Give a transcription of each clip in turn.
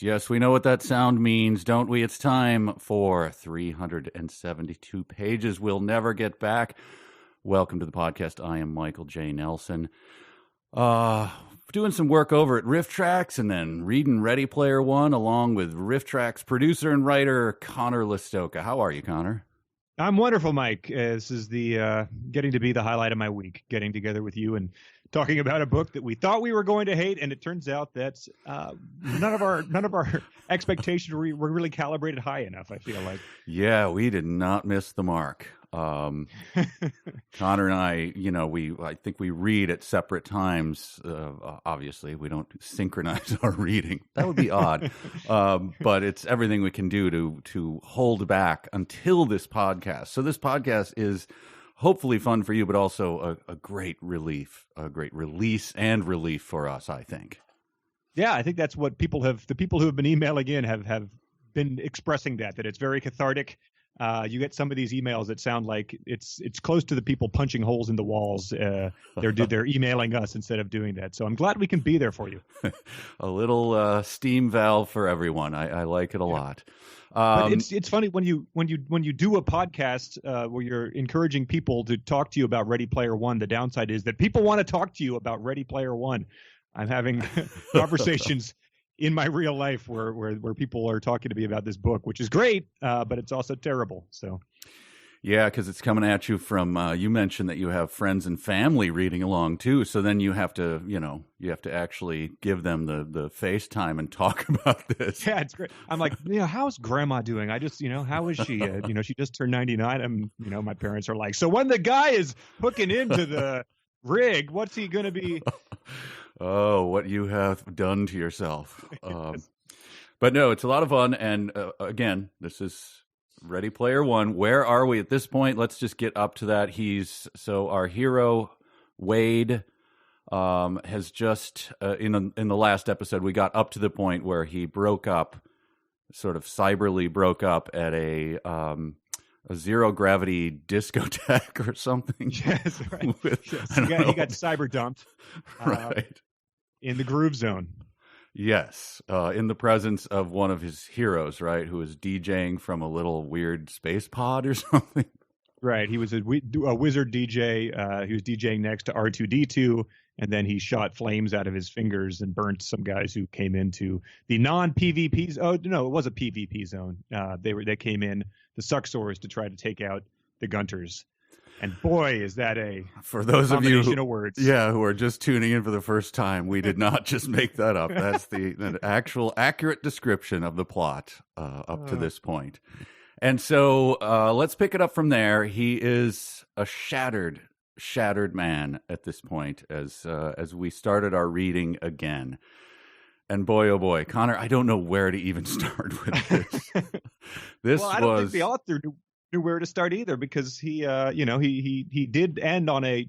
Yes, we know what that sound means, don't we? It's time for 372 pages we'll never get back. Welcome to the podcast. I am Michael J. Nelson. Doing some work over at Riff Tracks and then reading Ready Player One along with Riff Tracks producer and writer Connor Listoka. How are you, Connor? I'm wonderful, Mike. This is the getting to be the highlight of my week, getting together with you and talking about a book that we thought we were going to hate, and it turns out that none of our expectations were really calibrated high enough, I feel like. Yeah, we did not miss the mark. Connor and I, I think we read at separate times. Obviously, we don't synchronize our reading. That would be odd. But it's everything we can do to hold back until this podcast. So this podcast is hopefully fun for you, but also a great relief, a great release and relief for us, I think. Yeah, I think that's what the people who have been emailing in have been expressing that it's very cathartic. You get some of these emails that sound like it's close to the people punching holes in the walls. They're emailing us instead of doing that. So I'm glad we can be there for you. A little steam valve for everyone. I like it a lot. But it's funny when you do a podcast where you're encouraging people to talk to you about Ready Player One. The downside is that people want to talk to you about Ready Player One. I'm having conversations in my real life where people are talking to me about this book, which is great, but it's also terrible. So, yeah, because it's coming at you from you mentioned that you have friends and family reading along too. So then you have to actually give them the FaceTime and talk about this. Yeah, it's great. I'm like, how's Grandma doing? I just, how is she? She just turned 99. And my parents are like, so when the guy is hooking into the rig, what's he going to be? Oh, what you have done to yourself. But no, it's a lot of fun. And again, this is Ready Player One. Where are we at this point? Let's just get up to that. So our hero, Wade, has just, in the last episode, we got up to the point where he broke up, sort of cyberly broke up at a zero gravity discotheque or something. Yes, right. He got cyber dumped. Right. In the groove zone. Yes. In the presence of one of his heroes, right? Who was DJing from a little weird space pod or something. Right. He was a wizard DJ. He was DJing next to R2-D2, and then he shot flames out of his fingers and burnt some guys who came into the non-PvP. Oh, no, it was a PvP zone. They came in, the Suxors, to try to take out the Gunters. And boy, is that for those of you of words. Who are just tuning in for the first time, we did not just make that up. That's the actual accurate description of the plot up to this point. And so let's pick it up from there. He is a shattered man at this point as we started our reading again. And boy, oh boy, Connor, I don't know where to even start with this. I don't think the author knew where to start either, because he did end on a,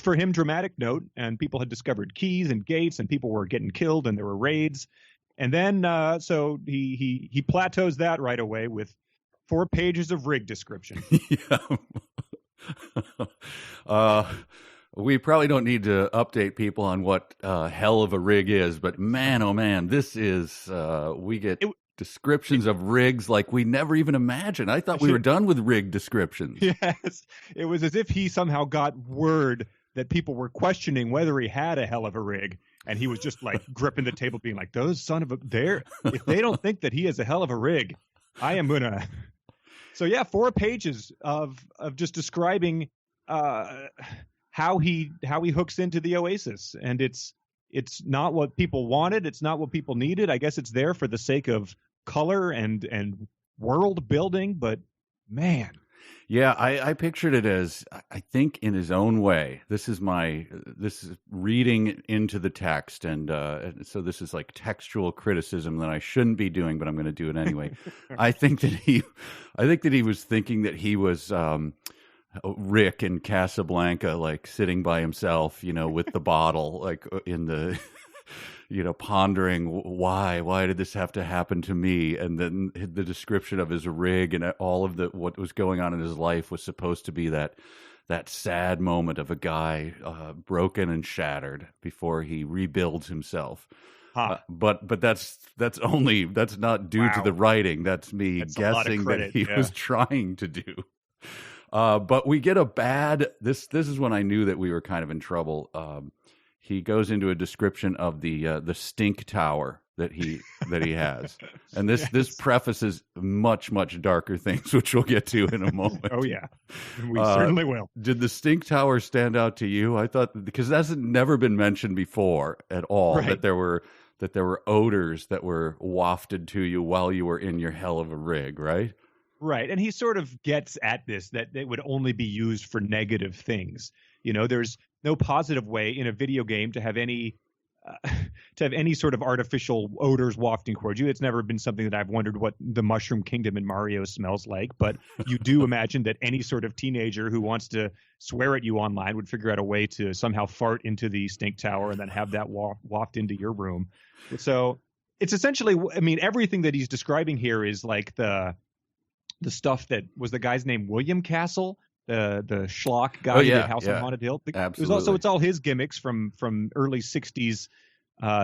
for him, dramatic note, and people had discovered keys and gates, and people were getting killed, and there were raids. And then so he plateaus that right away with 4 pages of rig description. Yeah. We probably don't need to update people on what hell of a rig is, but man, oh man, this is we get descriptions of rigs like we never even imagined. I thought we were done with rig descriptions. Yes, it was as if he somehow got word that people were questioning whether he had a hell of a rig, and he was just like gripping the table, being like, "Those son of a, if they don't think that he has a hell of a rig, I am gonna." So yeah, 4 pages of just describing how he hooks into the Oasis, and it's not what people wanted. It's not what people needed. I guess it's there for the sake of color and world building, but man. Yeah, I pictured it as, I think in his own way. This is reading into the text, and so this is like textual criticism that I shouldn't be doing, but I'm going to do it anyway. I think that he was thinking that he was Rick in Casablanca, like sitting by himself, with the bottle, like in the pondering why did this have to happen to me? And then the description of his rig and all of what was going on in his life was supposed to be that sad moment of a guy broken and shattered before he rebuilds himself. But that's not due to the writing. That's me guessing that he was trying to do. But we get a bad. This is when I knew that we were kind of in trouble. He goes into a description of the stink tower that he has, and this prefaces much darker things, which we'll get to in a moment. Oh yeah, we certainly will. Did the stink tower stand out to you? I thought, because that's never been mentioned before at all, right, that there were odors that were wafted to you while you were in your hell of a rig, right? Right, and he sort of gets at this, that it would only be used for negative things. You know, there's no positive way in a video game to have any sort of artificial odors wafting towards you. It's never been something that I've wondered what the Mushroom Kingdom in Mario smells like. But you do imagine that any sort of teenager who wants to swear at you online would figure out a way to somehow fart into the stink tower and then have that waft into your room. So it's essentially, I mean, everything that he's describing here is like the stuff that was the guy's name, William Castle, the schlock guy who did House on Haunted Hill. Absolutely. It's all his gimmicks from early 60s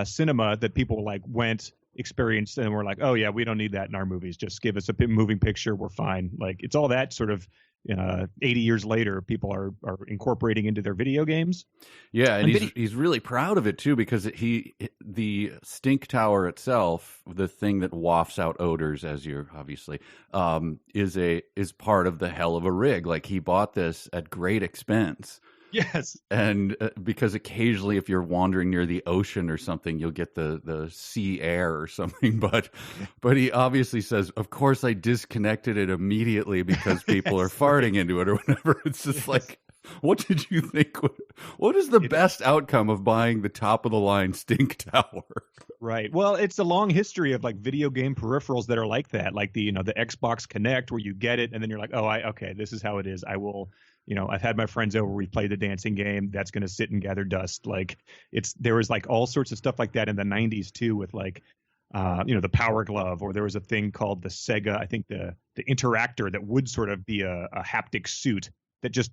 cinema that people like went, experienced, and were like, oh yeah, we don't need that in our movies. Just give us a moving picture, we're fine. Like, it's all that sort of 80 years later, people are incorporating into their video games. Yeah, and he's really proud of it too, because the stink tower itself, the thing that wafts out odors, as you're obviously, is part of the hell of a rig. Like, he bought this at great expense. Yes. And because occasionally if you're wandering near the ocean or something, you'll get the sea air or something. But he obviously says, of course I disconnected it immediately because people are farting into it or whatever. It's just like, what did you think? What is the best outcome of buying the top of the line stink tower? Right. Well, it's a long history of like video game peripherals that are like that. Like the Xbox Kinect, where you get it and then you're like, oh, okay, this is how it is. I will. I've had my friends over. We played the dancing game. That's going to sit and gather dust. Like, there was like all sorts of stuff like that in the 90s too, with like, the Power Glove, or there was a thing called the Sega, I think the Interactor, that would sort of be a haptic suit that just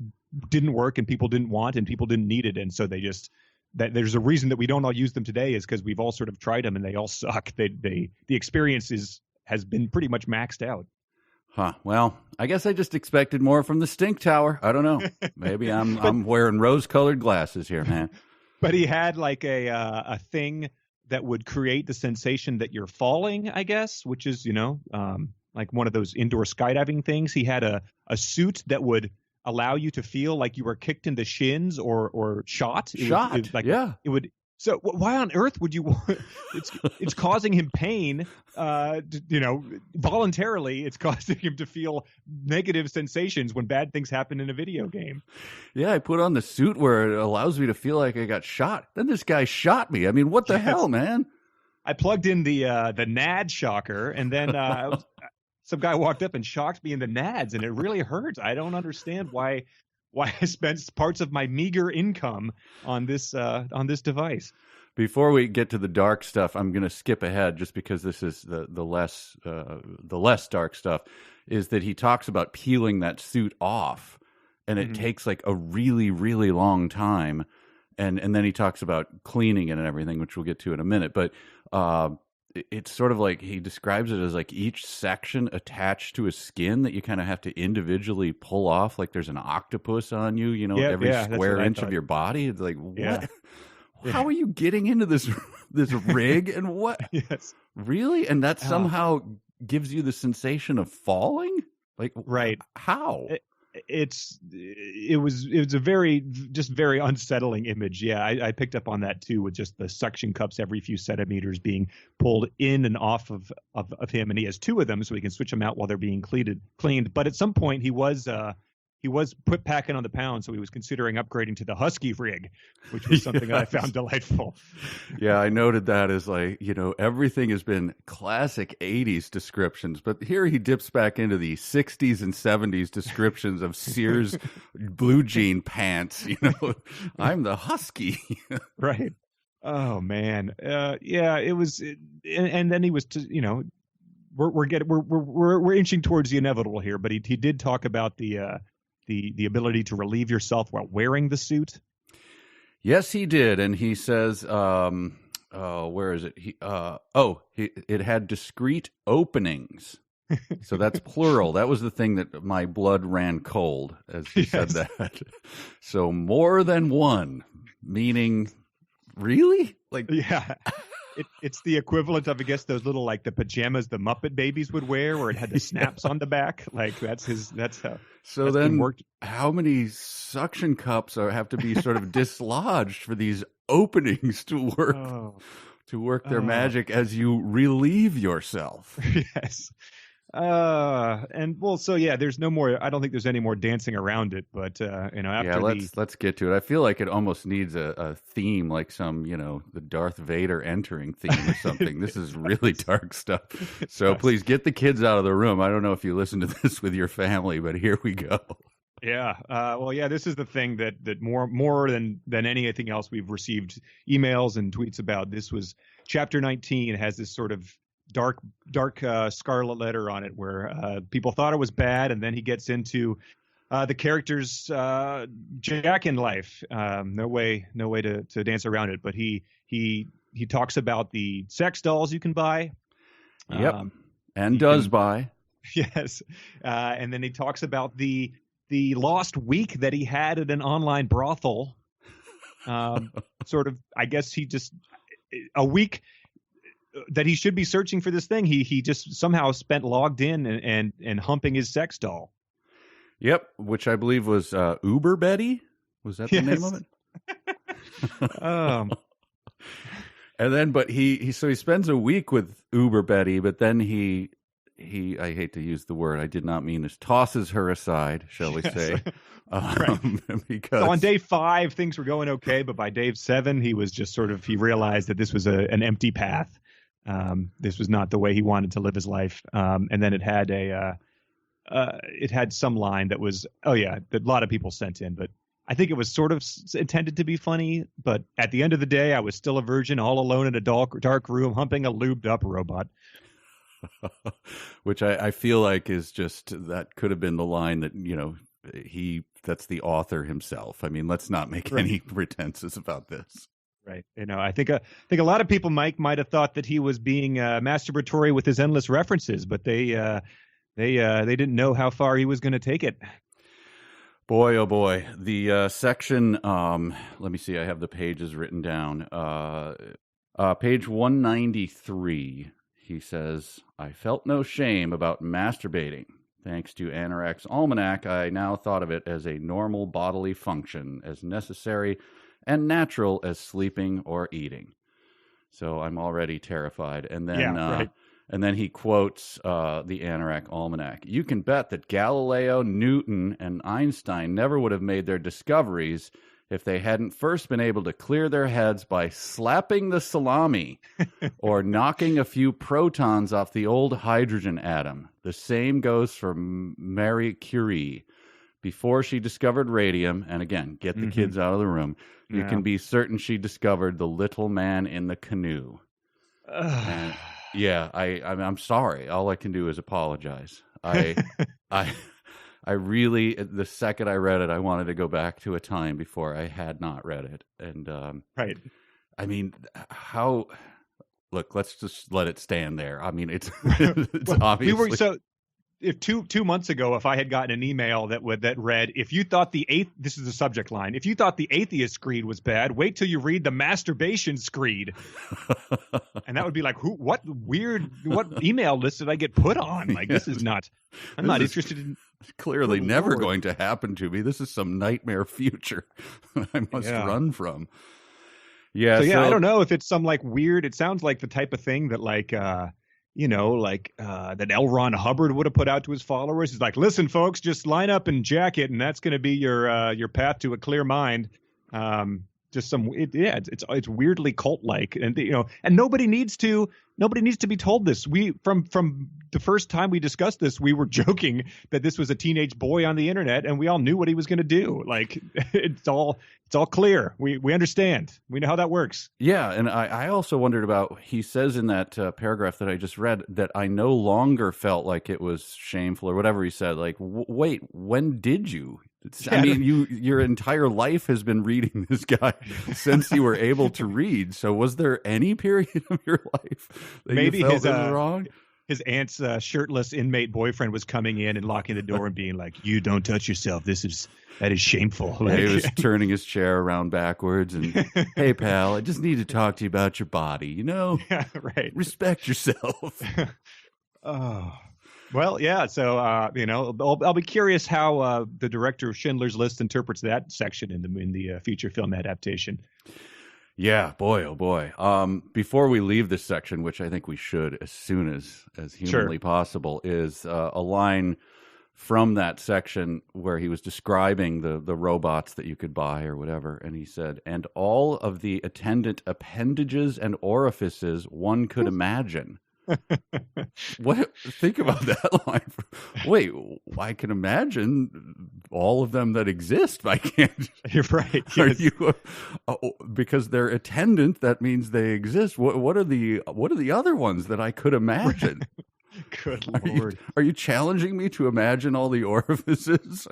didn't work and people didn't want and people didn't need it. And so there's a reason that we don't all use them today, is because we've all sort of tried them and they all suck. The experience has been pretty much maxed out. Huh. Well, I guess I just expected more from the stink tower. I don't know. Maybe I'm wearing rose-colored glasses here, man. But he had like a thing that would create the sensation that you're falling, I guess, which is, like one of those indoor skydiving things. He had a suit that would allow you to feel like you were kicked in the shins or shot. It would. So why on earth would you? It's causing him pain. Voluntarily, it's causing him to feel negative sensations when bad things happen in a video game. Yeah, I put on the suit where it allows me to feel like I got shot. Then this guy shot me. I mean, what the hell, man? I plugged in the NAD shocker, and then some guy walked up and shocked me in the NADs, and it really hurts. I don't understand why I spent parts of my meager income on this device. Before we get to the dark stuff, I'm going to skip ahead just because this is the less dark stuff. Is that he talks about peeling that suit off, and it takes like a really, really long time, and then he talks about cleaning it and everything, which we'll get to in a minute. But it's sort of like he describes it as like each section attached to a skin that you kind of have to individually pull off. Like there's an octopus on you, every square inch of your body. It's like, what? Yeah. How are you getting into this rig and what? Yes. Really? And that somehow gives you the sensation of falling? Like, right. How? It was a very unsettling image. Yeah, I picked up on that too, with just the suction cups every few centimeters being pulled in and off of him, and he has two of them, so he can switch them out while they're being cleaned. But at some point, he was put packing on the pound, so he was considering upgrading to the Husky rig, which was something that I found delightful. Yeah, I noted that as like, everything has been classic 80s descriptions, but here he dips back into the 60s and 70s descriptions of Sears blue jean pants. I'm the Husky. Right. Oh man. Yeah, it was, and then he was, we're inching towards the inevitable here, but he did talk about the ability to relieve yourself while wearing the suit. Yes, he did. And he says, Oh, where is it? It had discrete openings. So that's plural. That was the thing that my blood ran cold as he said Yes. that. So more than one, meaning really? Like, Yeah. It's the equivalent of, I guess, those little, like, the pajamas the Muppet Babies would wear, where it had the snaps on the back. Like, that's how. so That's then been worked. how many suction cups have to be sort of dislodged for these openings to work Oh, their magic as you relieve yourself? yes. And well, so yeah, there's no more. I don't think there's any more dancing around it. But after Let's get to it. I feel like it almost needs a theme, like some, the Darth Vader entering theme or something. This is really dark stuff. So please get the kids out of the room. I don't know if you listen to this with your family, but here we go. Yeah. Well, yeah, this is the thing that more than anything else we've received emails and tweets about. This was chapter 19 has this sort of dark scarlet letter on it where people thought it was bad, and then he gets into the character's jack in life. No way to dance around it. But he talks about the sex dolls you can buy. Yep, and does buy. Yes, and then he talks about the lost week that he had at an online brothel. Sort of, I guess he just a week that he should be searching for this thing. He just somehow spent logged in and humping his sex doll. Yep, which I believe was Uber Betty. Was that the name of it? And then, but he spends a week with Uber Betty, but then he I hate to use the word, I did not mean this, tosses her aside, shall we say? Right. Because so on day 5 things were going okay, but by day 7 he was just he realized that this was an empty path. This was not the way he wanted to live his life. And then it had some line that was, that a lot of people sent in, but I think it was sort of intended to be funny. But at the end of the day, I was still a virgin, all alone in a dark room, humping a lubed up robot. Which I feel like is just, that could have been the line that, that's the author himself. I mean, let's not make any pretenses about this. Right. I think a lot of people might have thought that he was being masturbatory with his endless references, but they didn't know how far he was going to take it. Boy, oh boy. The section, let me see, I have the pages written down. Page 193, he says, I felt no shame about masturbating. Thanks to Anorak's Almanac, I now thought of it as a normal bodily function, as necessary and natural as sleeping or eating. So I'm already terrified. And then, and then he quotes the Anorak Almanac. You can bet that Galileo, Newton, and Einstein never would have made their discoveries if they hadn't first been able to clear their heads by slapping the salami or knocking a few protons off the old hydrogen atom. The same goes for Marie Curie. Before she discovered radium, and again, get the kids out of the room, you can be certain she discovered the little man in the canoe. And I'm sorry. All I can do is apologize. I really, the second I read it, I wanted to go back to a time before I had not read it. And I mean, look, let's just let it stand there. I mean, it's obviously. If 2 months ago, if I had gotten an email that read, if you thought this is the subject line, if you thought the atheist screed was bad, wait till you read the masturbation screed. And that would be like, what email list did I get put on? Like, this is not, I'm not interested in. Clearly never going to happen to me. This is some nightmare future I must run from. Yeah. So I don't know if it's some like weird, it sounds like the type of thing that like, that L. Ron Hubbard would have put out to his followers. He's like, listen, folks, just line up and jack it, and that's going to be your path to a clear mind. It's weirdly cult-like, and and nobody needs to be told this. We from the first time we discussed this, we were joking that this was a teenage boy on the internet, and we all knew what he was going to do. Like it's all clear. We understand. We know how that works. Yeah, and I also wondered about. He says in that paragraph that I just read that I no longer felt like it was shameful or whatever he said. Like, wait, when did you? I mean, your entire life has been reading this guy since you were able to read. So was there any period of your life that maybe you felt was wrong? His aunt's shirtless inmate boyfriend was coming in and locking the door and being like, "You don't touch yourself. That is shameful." Like, he was turning his chair around backwards and, "Hey, pal, I just need to talk to you about your body. Yeah, right. Respect yourself." Oh, well, yeah. So, I'll be curious how the director of Schindler's List interprets that section in the feature film adaptation. Yeah, boy, oh boy. Before we leave this section, which I think we should as soon as humanly possible, is a line from that section where he was describing the robots that you could buy or whatever, and he said, "And all of the attendant appendages and orifices one could imagine." What? Think about that line. Wait, I can imagine all of them that exist. I can't. You're right. Are you? Because they're attendant, that means they exist. What are the other ones that I could imagine? Good Lord. Are you challenging me to imagine all the orifices?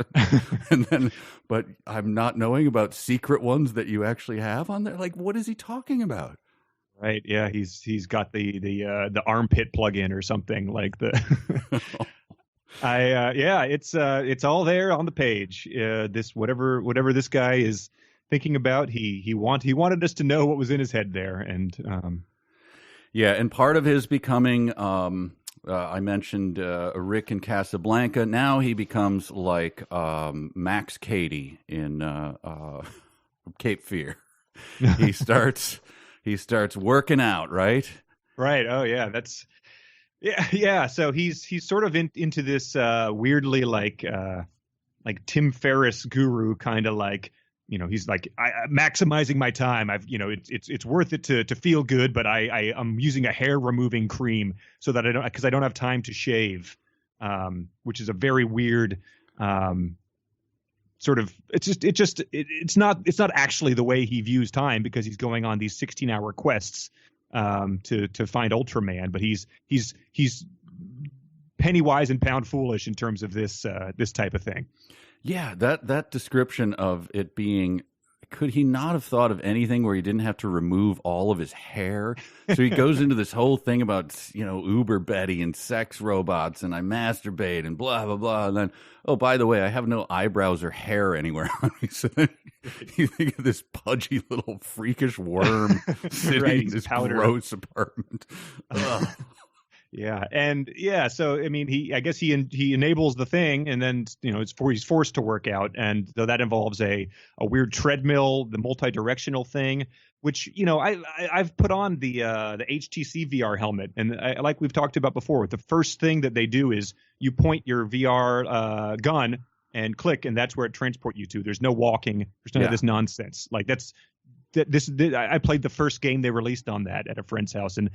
And then, but I'm not knowing about secret ones that you actually have on there? Like, what is he talking about? Right. Yeah. He's got the armpit plug-in or something like the. It's all there on the page. This whatever this guy is thinking about, he wanted us to know what was in his head there, and and part of his becoming, I mentioned Rick in Casablanca. Now he becomes like Max Cady in Cape Fear. He starts working out, right? Right. Oh yeah, yeah. So he's sort of into this weirdly like Tim Ferriss guru kind of like, he's like, maximizing my time. It's worth it to feel good, but I'm using a hair removing cream so that I don't have time to shave, which is a very weird sort of, it's not actually the way he views time, because he's going on these 16-hour quests to find Ultraman, but he's penny wise and pound foolish in terms of this type of thing. Yeah, that description of it being, could he not have thought of anything where he didn't have to remove all of his hair? So he goes into this whole thing about, Uber Betty and sex robots, and I masturbate and blah, blah, blah. And then, oh, by the way, I have no eyebrows or hair anywhere on me. So then you think of this pudgy little freakish worm sitting in this gross apartment. Yeah. And yeah, so I mean, I guess he enables the thing, and then he's forced to work out, and so that involves a weird treadmill, the multi-directional thing, which I've put on the HTC VR helmet, and like we've talked about before, the first thing that they do is you point your VR gun and click, and that's where it transports you to. There's no walking. There's none of this nonsense. Like I played the first game they released on that at a friend's house, and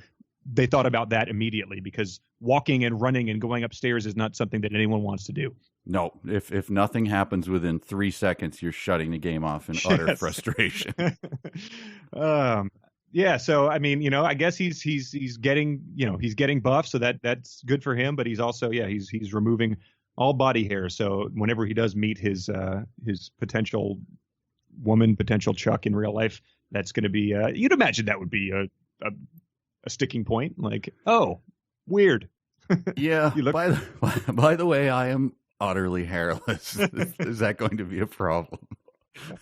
they thought about that immediately, because walking and running and going upstairs is not something that anyone wants to do. No, if nothing happens within 3 seconds, you're shutting the game off in utter frustration. Yeah. So I mean, I guess he's getting buff, so that's good for him. But he's also he's removing all body hair. So whenever he does meet his potential woman, potential Chuck in real life, that's going to be you'd imagine that would be a sticking point, like, oh, weird. Yeah. By the way, I am utterly hairless. Is that going to be a problem?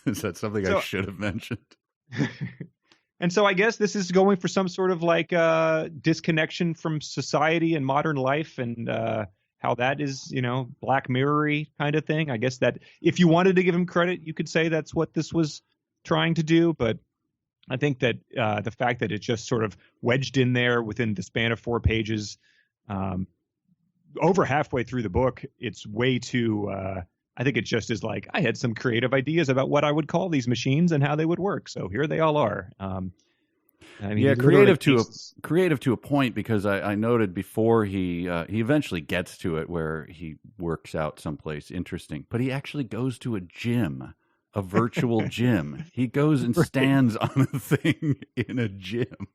Is that something I should have mentioned? And so I guess this is going for some sort of like disconnection from society and modern life, and how that is, Black Mirror-y kind of thing. I guess that if you wanted to give him credit, you could say that's what this was trying to do, but I think that the fact that it's just sort of wedged in there within the span of 4 pages, over halfway through the book, it's way too. I think it just is like, I had some creative ideas about what I would call these machines and how they would work, so here they all are. Creative to a point, because I noted before he eventually gets to it where he works out someplace interesting, but he actually goes to a gym. A virtual gym. He goes and stands on a thing in a gym.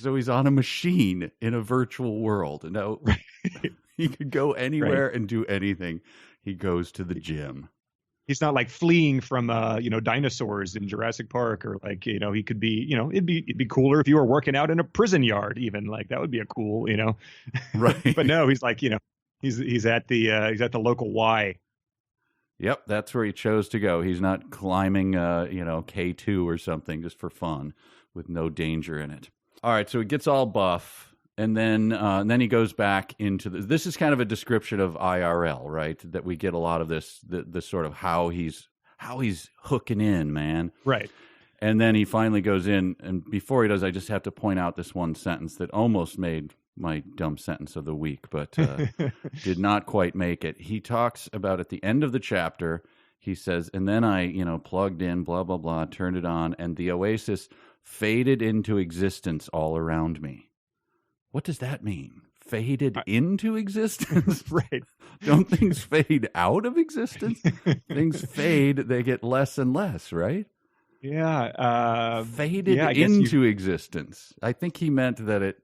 So he's on a machine in a virtual world. And now he could go anywhere and do anything. He goes to the gym. He's not like fleeing from dinosaurs in Jurassic Park, or like, he could be, it'd be cooler if you were working out in a prison yard, even. Like that would be a cool. Right. But no, he's like, he's at the local Y. Yep, that's where he chose to go. He's not climbing K2 or something just for fun with no danger in it. All right, so he gets all buff. And then he goes back into this is kind of a description of IRL, right? That we get a lot of this sort of how he's hooking in, man. Right. And then he finally goes in, and before he does, I just have to point out this one sentence that almost made my dumb sentence of the week, but did not quite make it. He talks about at the end of the chapter, he says, and then I, plugged in, blah, blah, blah, turned it on, and the oasis faded into existence all around me. What does that mean? Faded into existence? Right. Don't things fade out of existence? Things fade, they get less and less, right? Yeah. Faded into existence. I think he meant that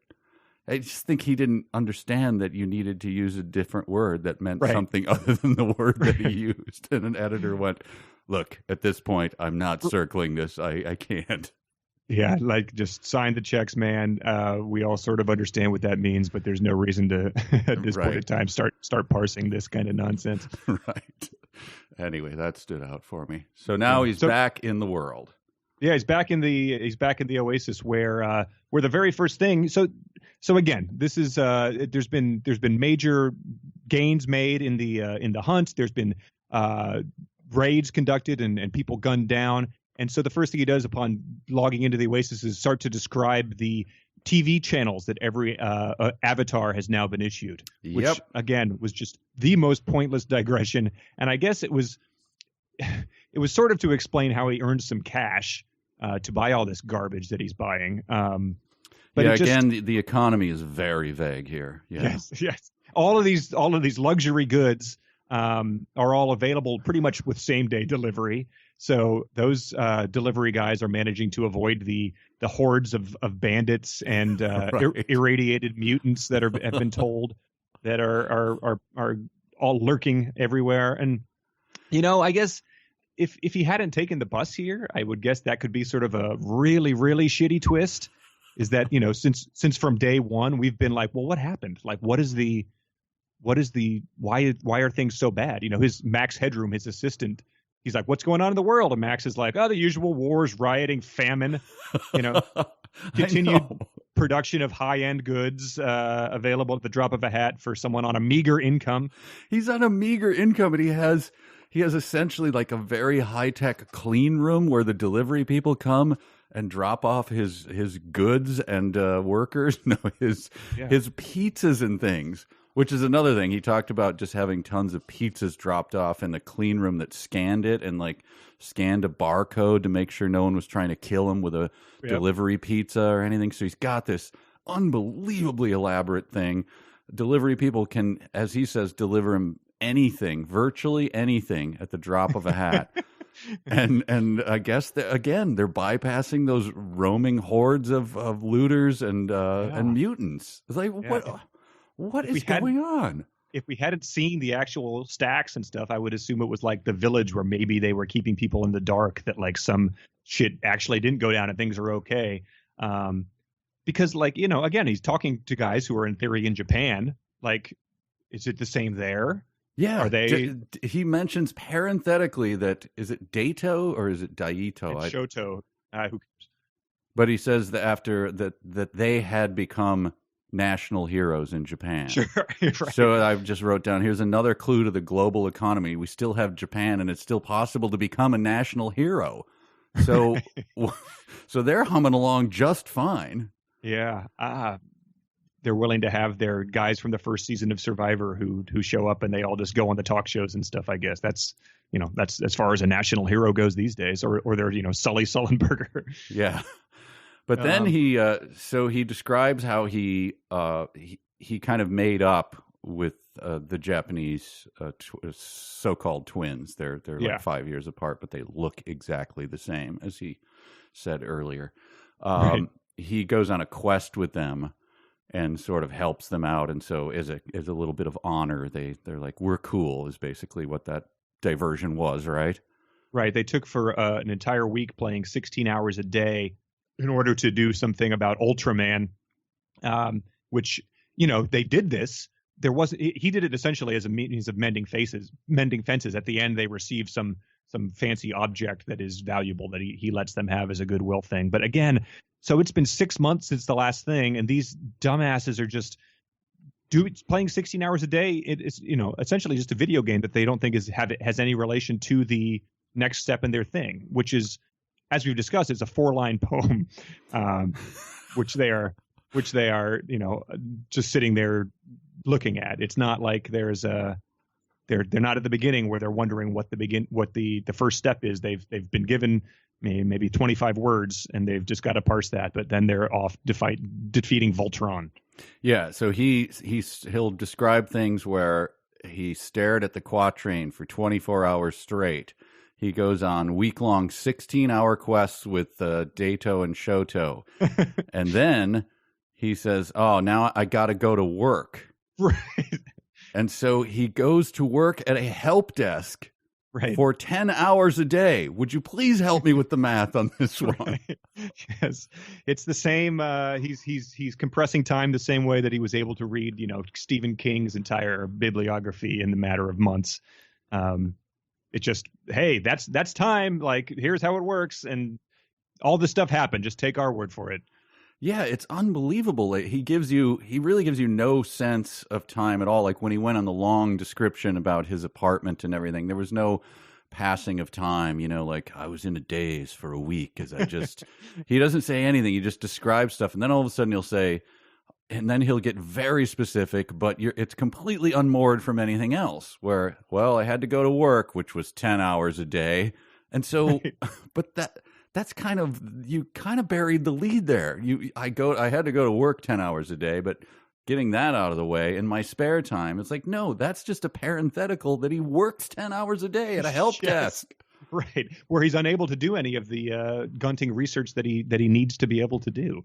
I just think he didn't understand that you needed to use a different word that meant something other than the word that he used. And an editor went, look, at this point, I'm not circling this. I can't. Yeah, like just sign the checks, man. We all sort of understand what that means, but there's no reason to, at this point in time, start parsing this kind of nonsense. Right. Anyway, that stood out for me. So now he's back in the world. Yeah, he's back in the Oasis where the very first thing. So again, this is there's been major gains made in the hunt. There's been raids conducted and people gunned down. And so the first thing he does upon logging into the Oasis is start to describe the TV channels that every avatar has now been issued, which again was just the most pointless digression. And I guess it was sort of to explain how he earned some cash to buy all this garbage that he's buying. But again, the economy is very vague here. Yeah. Yes. All of these luxury goods are all available pretty much with same day delivery. So those delivery guys are managing to avoid the hordes of bandits and irradiated mutants that have been told that are all lurking everywhere. And I guess if he hadn't taken the bus here, I would guess that could be sort of a really, really shitty twist. Is that since from day one we've been like, well, what happened? Like, why are things so bad? His Max Headroom, his assistant. He's like, what's going on in the world? And Max is like, the usual wars, rioting, famine, continued production of high-end goods available at the drop of a hat for someone on a meager income. He's on a meager income, and he has essentially like a very high-tech clean room where the delivery people come and drop off his goods and workers, his pizzas and things. Which is another thing. He talked about just having tons of pizzas dropped off in the clean room that scanned it and like scanned a barcode to make sure no one was trying to kill him with a delivery pizza or anything. So he's got this unbelievably elaborate thing. Delivery people can, as he says, deliver him anything, virtually anything at the drop of a hat. and I guess they're bypassing those roaming hordes of looters and mutants. It's like, what is going on? If we hadn't seen the actual stacks and stuff, I would assume it was like the village where maybe they were keeping people in the dark, that like some shit actually didn't go down and things are okay. Because again, he's talking to guys who are in theory in Japan. Like, is it the same there? Yeah. Are they? He mentions parenthetically that, is it Daito or is it Daito? It's Shoto. But he says that after that they had become national heroes in Japan. Sure. Right. So I just wrote down, here's another clue to the global economy. We still have Japan, and it's still possible to become a national hero. So, so they're humming along just fine. Yeah. They're willing to have their guys from the first season of Survivor who show up, and they all just go on the talk shows and stuff. I guess that's as far as a national hero goes these days, or they're Sully Sullenberger. Yeah. But then he describes how he kind of made up with the Japanese so-called twins. They're like 5 years apart, but they look exactly the same, as he said earlier. He goes on a quest with them and sort of helps them out, and so as a little bit of honor, they're like, we're cool, is basically what that diversion was, right? Right. They took for an entire week playing 16 hours a day in order to do something about Ultraman, which, they did this. He did it essentially as a means of mending fences. At the end, they receive some fancy object that is valuable that he lets them have as a goodwill thing. But again, so it's been 6 months since the last thing, and these dumbasses are just playing 16 hours a day. It's essentially just a video game that they don't think has any relation to the next step in their thing, which is, as we've discussed, it's a 4-line poem, which they are just sitting there looking at. It's not like they're not at the beginning where they're wondering what the first step is. They've been given maybe 25 words and they've just got to parse that, but then they're off defeating Voltron. Yeah, so he'll describe things where he stared at the quatrain for 24 hours straight. He goes on week-long 16-hour quests with Dato and Shoto. And then he says, oh, now I got to go to work. Right. And so he goes to work at a help desk right. for 10 hours a day. Would you please help me with the math on this one? Right. Yes. It's the same. He's compressing time the same way that he was able to read, Stephen King's entire bibliography in the matter of months. It's just, hey, that's time. Like, here's how it works. And all this stuff happened. Just take our word for it. Yeah, it's unbelievable. He really gives you no sense of time at all. Like when he went on the long description about his apartment and everything, there was no passing of time, like I was in a daze for a week he doesn't say anything. He just describes stuff. And then all of a sudden he'll say, and then he'll get very specific, but it's completely unmoored from anything else where, well, I had to go to work, which was 10 hours a day. And so, right. But that's you kind of buried the lead there. I had to go to work 10 hours a day, but getting that out of the way in my spare time, it's like, no, that's just a parenthetical that he works 10 hours a day at a help desk. Right. Where he's unable to do any of the gunting research that he needs to be able to do.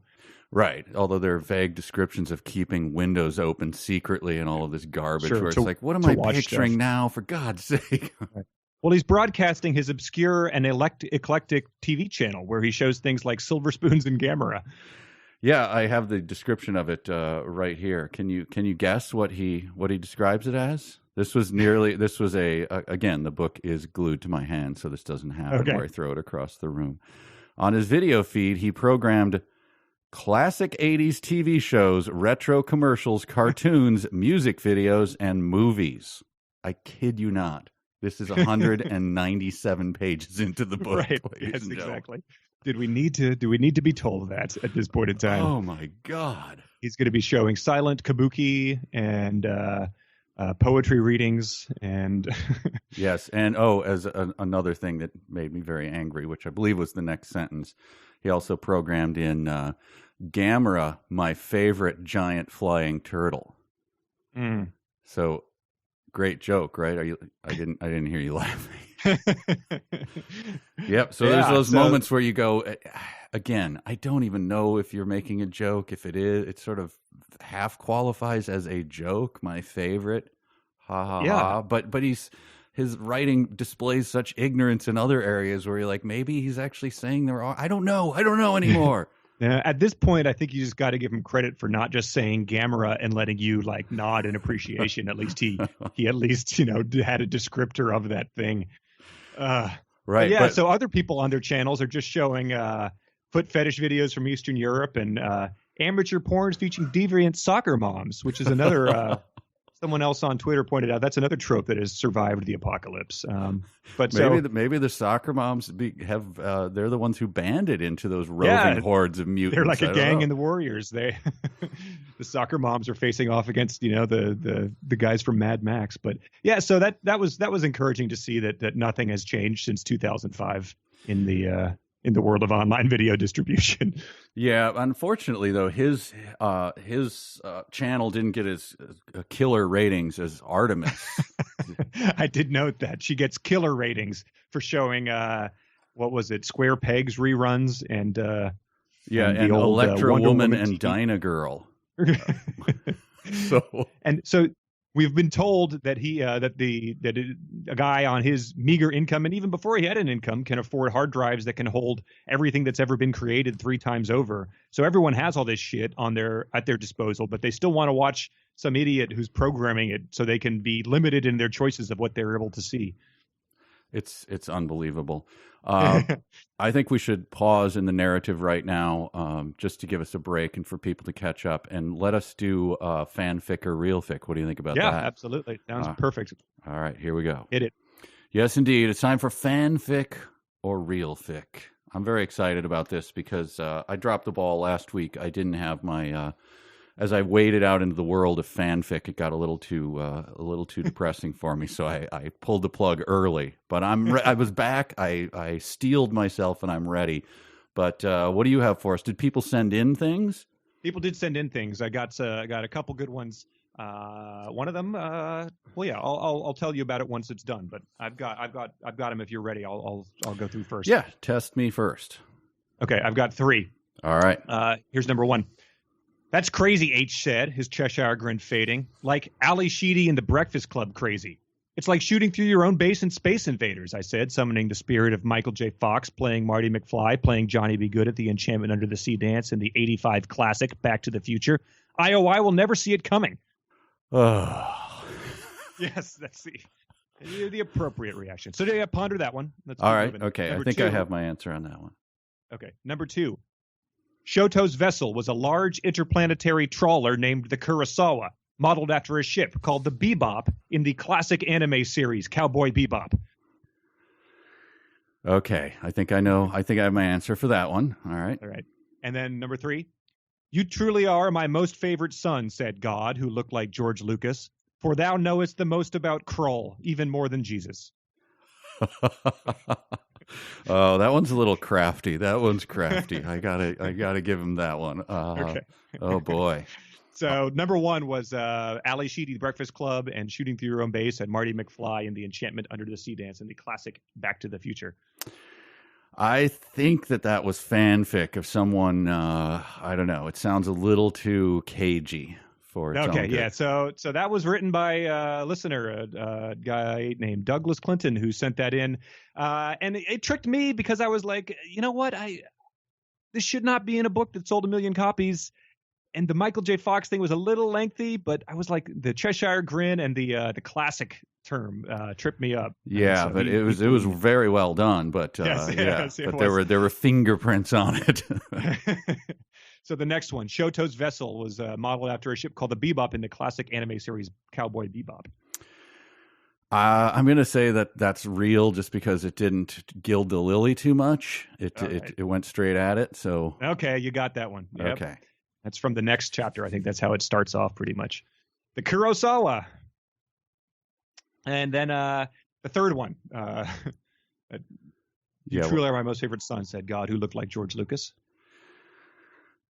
Right. Although there are vague descriptions of keeping windows open secretly and all of this garbage where it's like, what am I picturing now, for God's sake? Right. Well, he's broadcasting his obscure and eclectic TV channel where he shows things like Silver Spoons and Gamera. Yeah, I have the description of it right here. Can you guess what he describes it as? Again, the book is glued to my hand, so this doesn't happen where I throw it across the room. On his video feed, he programmed classic 80s TV shows, retro commercials, cartoons, music videos, and movies. I kid you not. This is 197 pages into the book. Right. Yes, exactly. Do we need to be told that at this point in time? Oh my God. He's going to be showing silent kabuki and poetry readings and yes, and another thing that made me very angry, which I believe was the next sentence, he also programmed in Gamera, my favorite giant flying turtle. So great joke, right? I didn't hear you laughing. Yep. So there's those moments where you go, again, I don't even know if you're making a joke. If it is, it sort of half qualifies as a joke. My favorite, ha ha ha. But his writing displays such ignorance in other areas where you're like, maybe he's actually saying there are. I don't know anymore. Yeah, at this point, I think you just got to give him credit for not just saying Gamera and letting you like nod in appreciation. At least he at least had a descriptor of that thing. Right. Yeah. So other people on their channels are just showing foot fetish videos from Eastern Europe and amateur porns featuring deviant soccer moms, which is another. Someone else on Twitter pointed out that's another trope that has survived the apocalypse. But maybe the soccer moms they're the ones who banded into those roving hordes of mutants. They're like a gang in the Warriors. The soccer moms are facing off against the guys from Mad Max. But yeah, so that was encouraging to see that nothing has changed since 2005 in the world of online video distribution. Yeah, unfortunately, though, his channel didn't get as killer ratings as Artemis. I did note that she gets killer ratings for showing what was it, Square Pegs reruns and and Electra Woman and Dyna Girl. So We've been told that a guy on his meager income, and even before he had an income, can afford hard drives that can hold everything that's ever been created 3 times over. So everyone has all this shit at their disposal, but they still want to watch some idiot who's programming it so they can be limited in their choices of what they're able to see. It's unbelievable. I think we should pause in the narrative right now, just to give us a break and for people to catch up, and let us do fanfic or real fic. What do you think about that? Yeah, absolutely. Sounds perfect. All right, here we go. Hit it. Yes, indeed. It's time for fanfic or real fic. I'm very excited about this because I dropped the ball last week. I didn't have my as I waded out into the world of fanfic, it got a little too depressing for me. So I pulled the plug early. But I was back. I steeled myself, and I'm ready. But what do you have for us? Did people send in things? People did send in things. I got a couple good ones. One of them. Well, yeah, I'll tell you about it once it's done. But I've got them. If you're ready, I'll go through first. Yeah, test me first. Okay, I've got 3. All right. Here's number 1. That's crazy, H said, his Cheshire grin fading. Like Ali Sheedy in the Breakfast Club crazy. It's like shooting through your own base in Space Invaders, I said, summoning the spirit of Michael J. Fox, playing Marty McFly, playing Johnny B. Good at the Enchantment Under the Sea dance in the 85 classic Back to the Future. IOI will never see it coming. Oh. Yes, that's the appropriate reaction. So yeah, ponder that one. All right, okay. Number I think 2. I have my answer on that one. Okay, number 2. Shoto's vessel was a large interplanetary trawler named the Kurosawa, modeled after a ship called the Bebop in the classic anime series Cowboy Bebop. Okay, I think I know. I think I have my answer for that one. All right. And then number 3. You truly are my most favorite son, said God, who looked like George Lucas, for thou knowest the most about Krull, even more than Jesus. Oh, that one's a little crafty. That one's crafty. I gotta give him that one. Okay. Oh boy. So number 1 was Ali Sheedy, The Breakfast Club, and Shooting Through Your Own Base, and Marty McFly in the Enchantment Under the Sea dance in the classic Back to the Future. I think that was fanfic of someone. I don't know. It sounds a little too cagey for its own good. Yeah. So that was written by a listener, a guy named Douglas Clinton, who sent that in, and it tricked me because I was like, you know what, this should not be in a book that sold 1 million copies. And the Michael J. Fox thing was a little lengthy, but I was like, the Cheshire grin and the classic term tripped me up. Yeah, so but it was very well done. But yes, but there were fingerprints on it. So the next one, Shoto's vessel, was modeled after a ship called the Bebop in the classic anime series Cowboy Bebop. I'm going to say that's real, just because it didn't gild the lily too much. It went straight at it. So okay, you got that one. Yep. Okay. That's from the next chapter. I think that's how it starts off pretty much. The Kurosawa. And then the third one. You truly are my most favorite son, said God, who looked like George Lucas.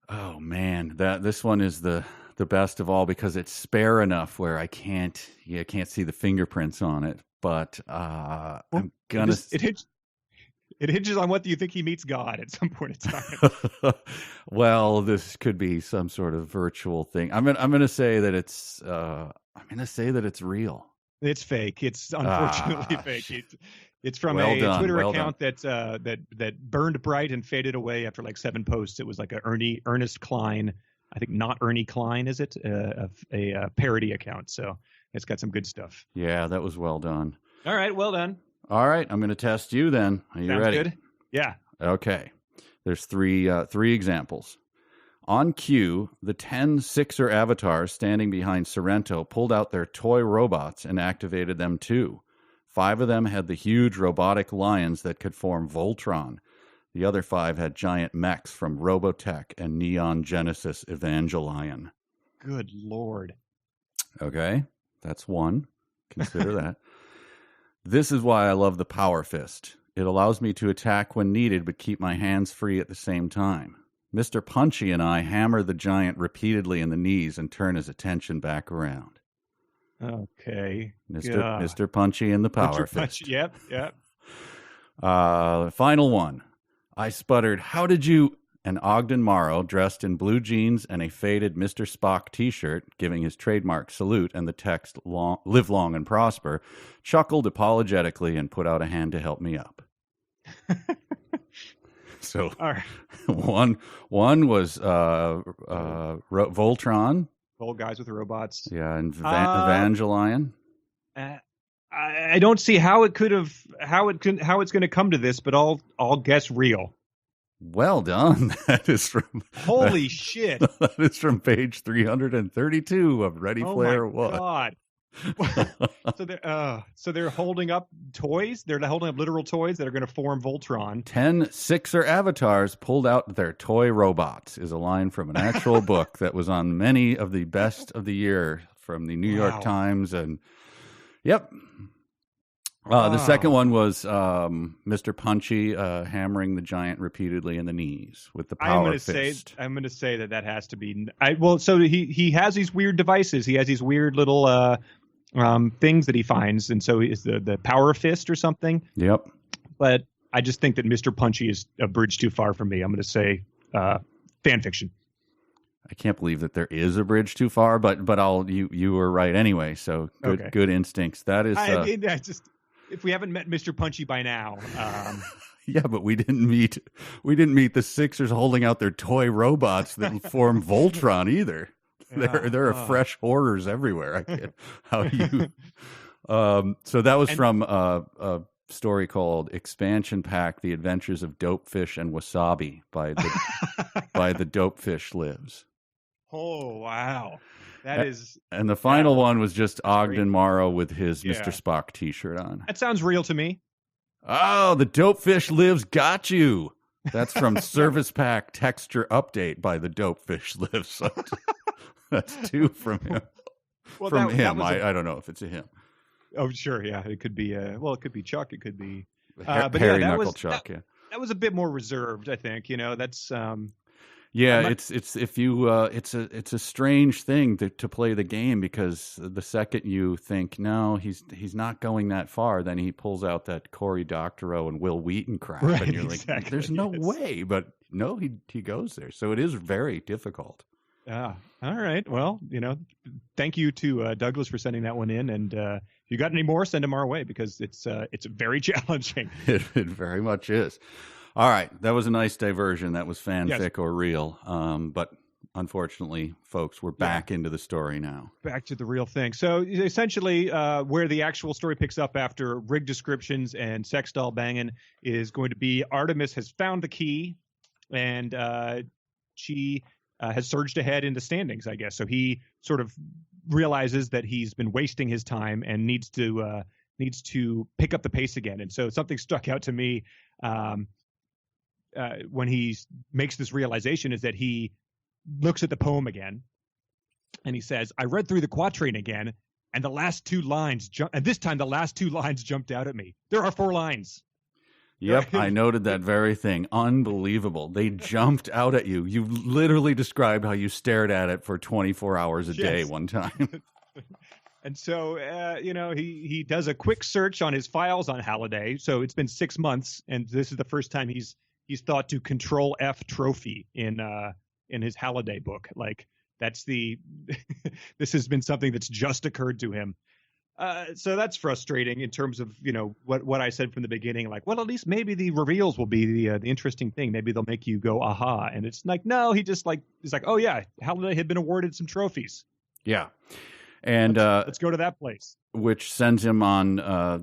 Oh, man. This one is the best of all because it's spare enough where I can't see the fingerprints on it. But I'm going to... It hinges on whether you think he meets God at some point in time. Well, this could be some sort of virtual thing. I'm going to say that it's real. It's fake. It's unfortunately fake. It's from Twitter account that burned bright and faded away after like 7 posts. It was like Ernest Klein. I think not Ernie Klein, is it? A parody account. So it's got some good stuff. Yeah, that was well done. All right, well done. All right, I'm going to test you then. Are you ready? Good. Yeah. Okay. There's three examples. On cue, the 10 Sixer avatars standing behind Sorrento pulled out their toy robots and activated them too. 5 of them had the huge robotic lions that could form Voltron. The other 5 had giant mechs from Robotech and Neon Genesis Evangelion. Good Lord. Okay, that's one. Consider that. This is why I love the Power Fist. It allows me to attack when needed, but keep my hands free at the same time. Mr. Punchy and I hammer the giant repeatedly in the knees and turn his attention back around. Okay. Mr. Punchy and the Power Fist. Yep. Final one. I sputtered, how did you... and Ogden Morrow, dressed in blue jeans and a faded Mr. Spock t-shirt, giving his trademark salute and the text, "Live long and prosper," chuckled apologetically and put out a hand to help me up. So All right. one was Voltron. Old guys with robots. Yeah, and Evangelion. I don't see how it's going to come to this, but I'll guess real. Well done. That is from Holy shit. That is from page 332 of Ready Player One. Oh my god. So they're holding up toys. They're holding up literal toys that are going to form Voltron. 10 Sixer avatars pulled out their toy robots is a line from an actual book that was on many of the best of the year from the New York Times. And yep. The second one was Mr. Punchy hammering the giant repeatly in the knees with the power fist. I'm going to say that has to be. So he has these weird devices. He has these weird little things that he finds, and so is the power fist or something. Yep. But I just think that Mr. Punchy is a bridge too far for me. I'm going to say fan fiction. I can't believe that there is a bridge too far, but you were right anyway. So good instincts. That is. If we haven't met Mr. Punchy by now, yeah, but we didn't meet the Sixers holding out their toy robots that form Voltron either. Yeah, there are fresh horrors everywhere. I can't, how you? So that was from a story called "Expansion Pack: The Adventures of Dopefish and Wasabi" by the Dopefish Lives. Oh wow. That is, and the final one was just Ogden Morrow with his Mr. Spock t-shirt on. That sounds real to me. Oh, the Dopefish Lives got you. That's from Service Pack Texture Update by the Dopefish Lives. So that's two from him. Well, from him. I don't know if it's a him. Oh, sure. Yeah. It could be, it could be Chuck. It could be. Harry Knuckle Chuck, yeah. That was a bit more reserved, I think. That's. Yeah, it's a strange thing to play the game, because the second you think, no, he's not going that far, then he pulls out that Cory Doctorow and Will Wheaton crap, right, and you're like, there's no way, but no, he goes there. So it is very difficult. All right. Well, thank you to Douglas for sending that one in, and if you got any more, send them our way, because it's very challenging. It very much is. All right, that was a nice diversion. That was fanfic or real. But unfortunately, folks, we're back into the story now. Back to the real thing. So essentially, where the actual story picks up after rig descriptions and sex doll banging is going to be Artemis has found the key, and she has surged ahead in the standings, I guess. So he sort of realizes that he's been wasting his time and needs to pick up the pace again. And so something stuck out to me. When he makes this realization is that he looks at the poem again and he says, I read through the quatrain again, and the last two lines and this time the last two lines jumped out at me. There are 4 lines. Yep, I noted that very thing. Unbelievable. They jumped out at you. You literally described how you stared at it for 24 hours a day one time. And so, he does a quick search on his files on Halliday. So it's been 6 months, and this is the first time he's thought to Control F trophy in his Halliday book. Like, that's this has been something that's just occurred to him. So that's frustrating in terms of, what I said from the beginning, like, well, at least maybe the reveals will be the interesting thing. Maybe they'll make you go, aha. And it's like, no, he's like, oh yeah, Halliday had been awarded some trophies. Yeah. And let's go to that place. Which sends him on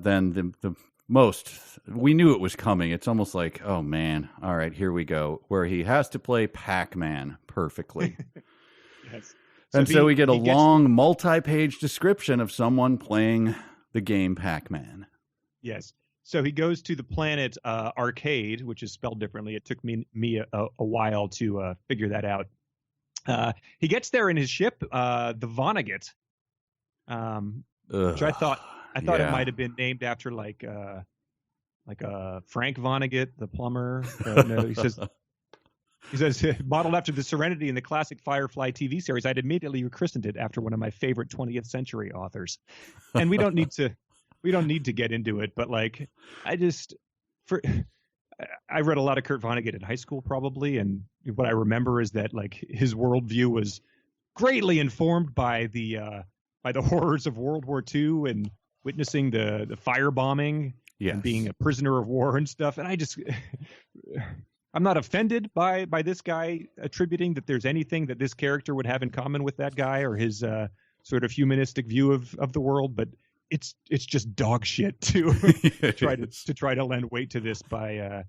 then the most, we knew it was coming. It's almost like, oh man, all right, here we go, where he has to play Pac-Man perfectly. Yes. So we get a long multi-page description of someone playing the game Pac-Man. Yes. So he goes to the planet Arcade, which is spelled differently. It took me a while to figure that out. He gets there in his ship, the Vonnegut, which I thought it might have been named after like Frank Vonnegut, the plumber. No, he says modeled after the Serenity in the classic Firefly TV series. I'd immediately rechristened it after one of my favorite 20th century authors. And we don't need to get into it, but like I read a lot of Kurt Vonnegut in high school, probably, and what I remember is that like his worldview was greatly informed by the horrors of World War II and witnessing the firebombing Yes. and being a prisoner of war and stuff. And I just, I'm not offended by this guy attributing that there's anything that this character would have in common with that guy or his sort of humanistic view of the world, but it's just dog shit to try to lend weight to this by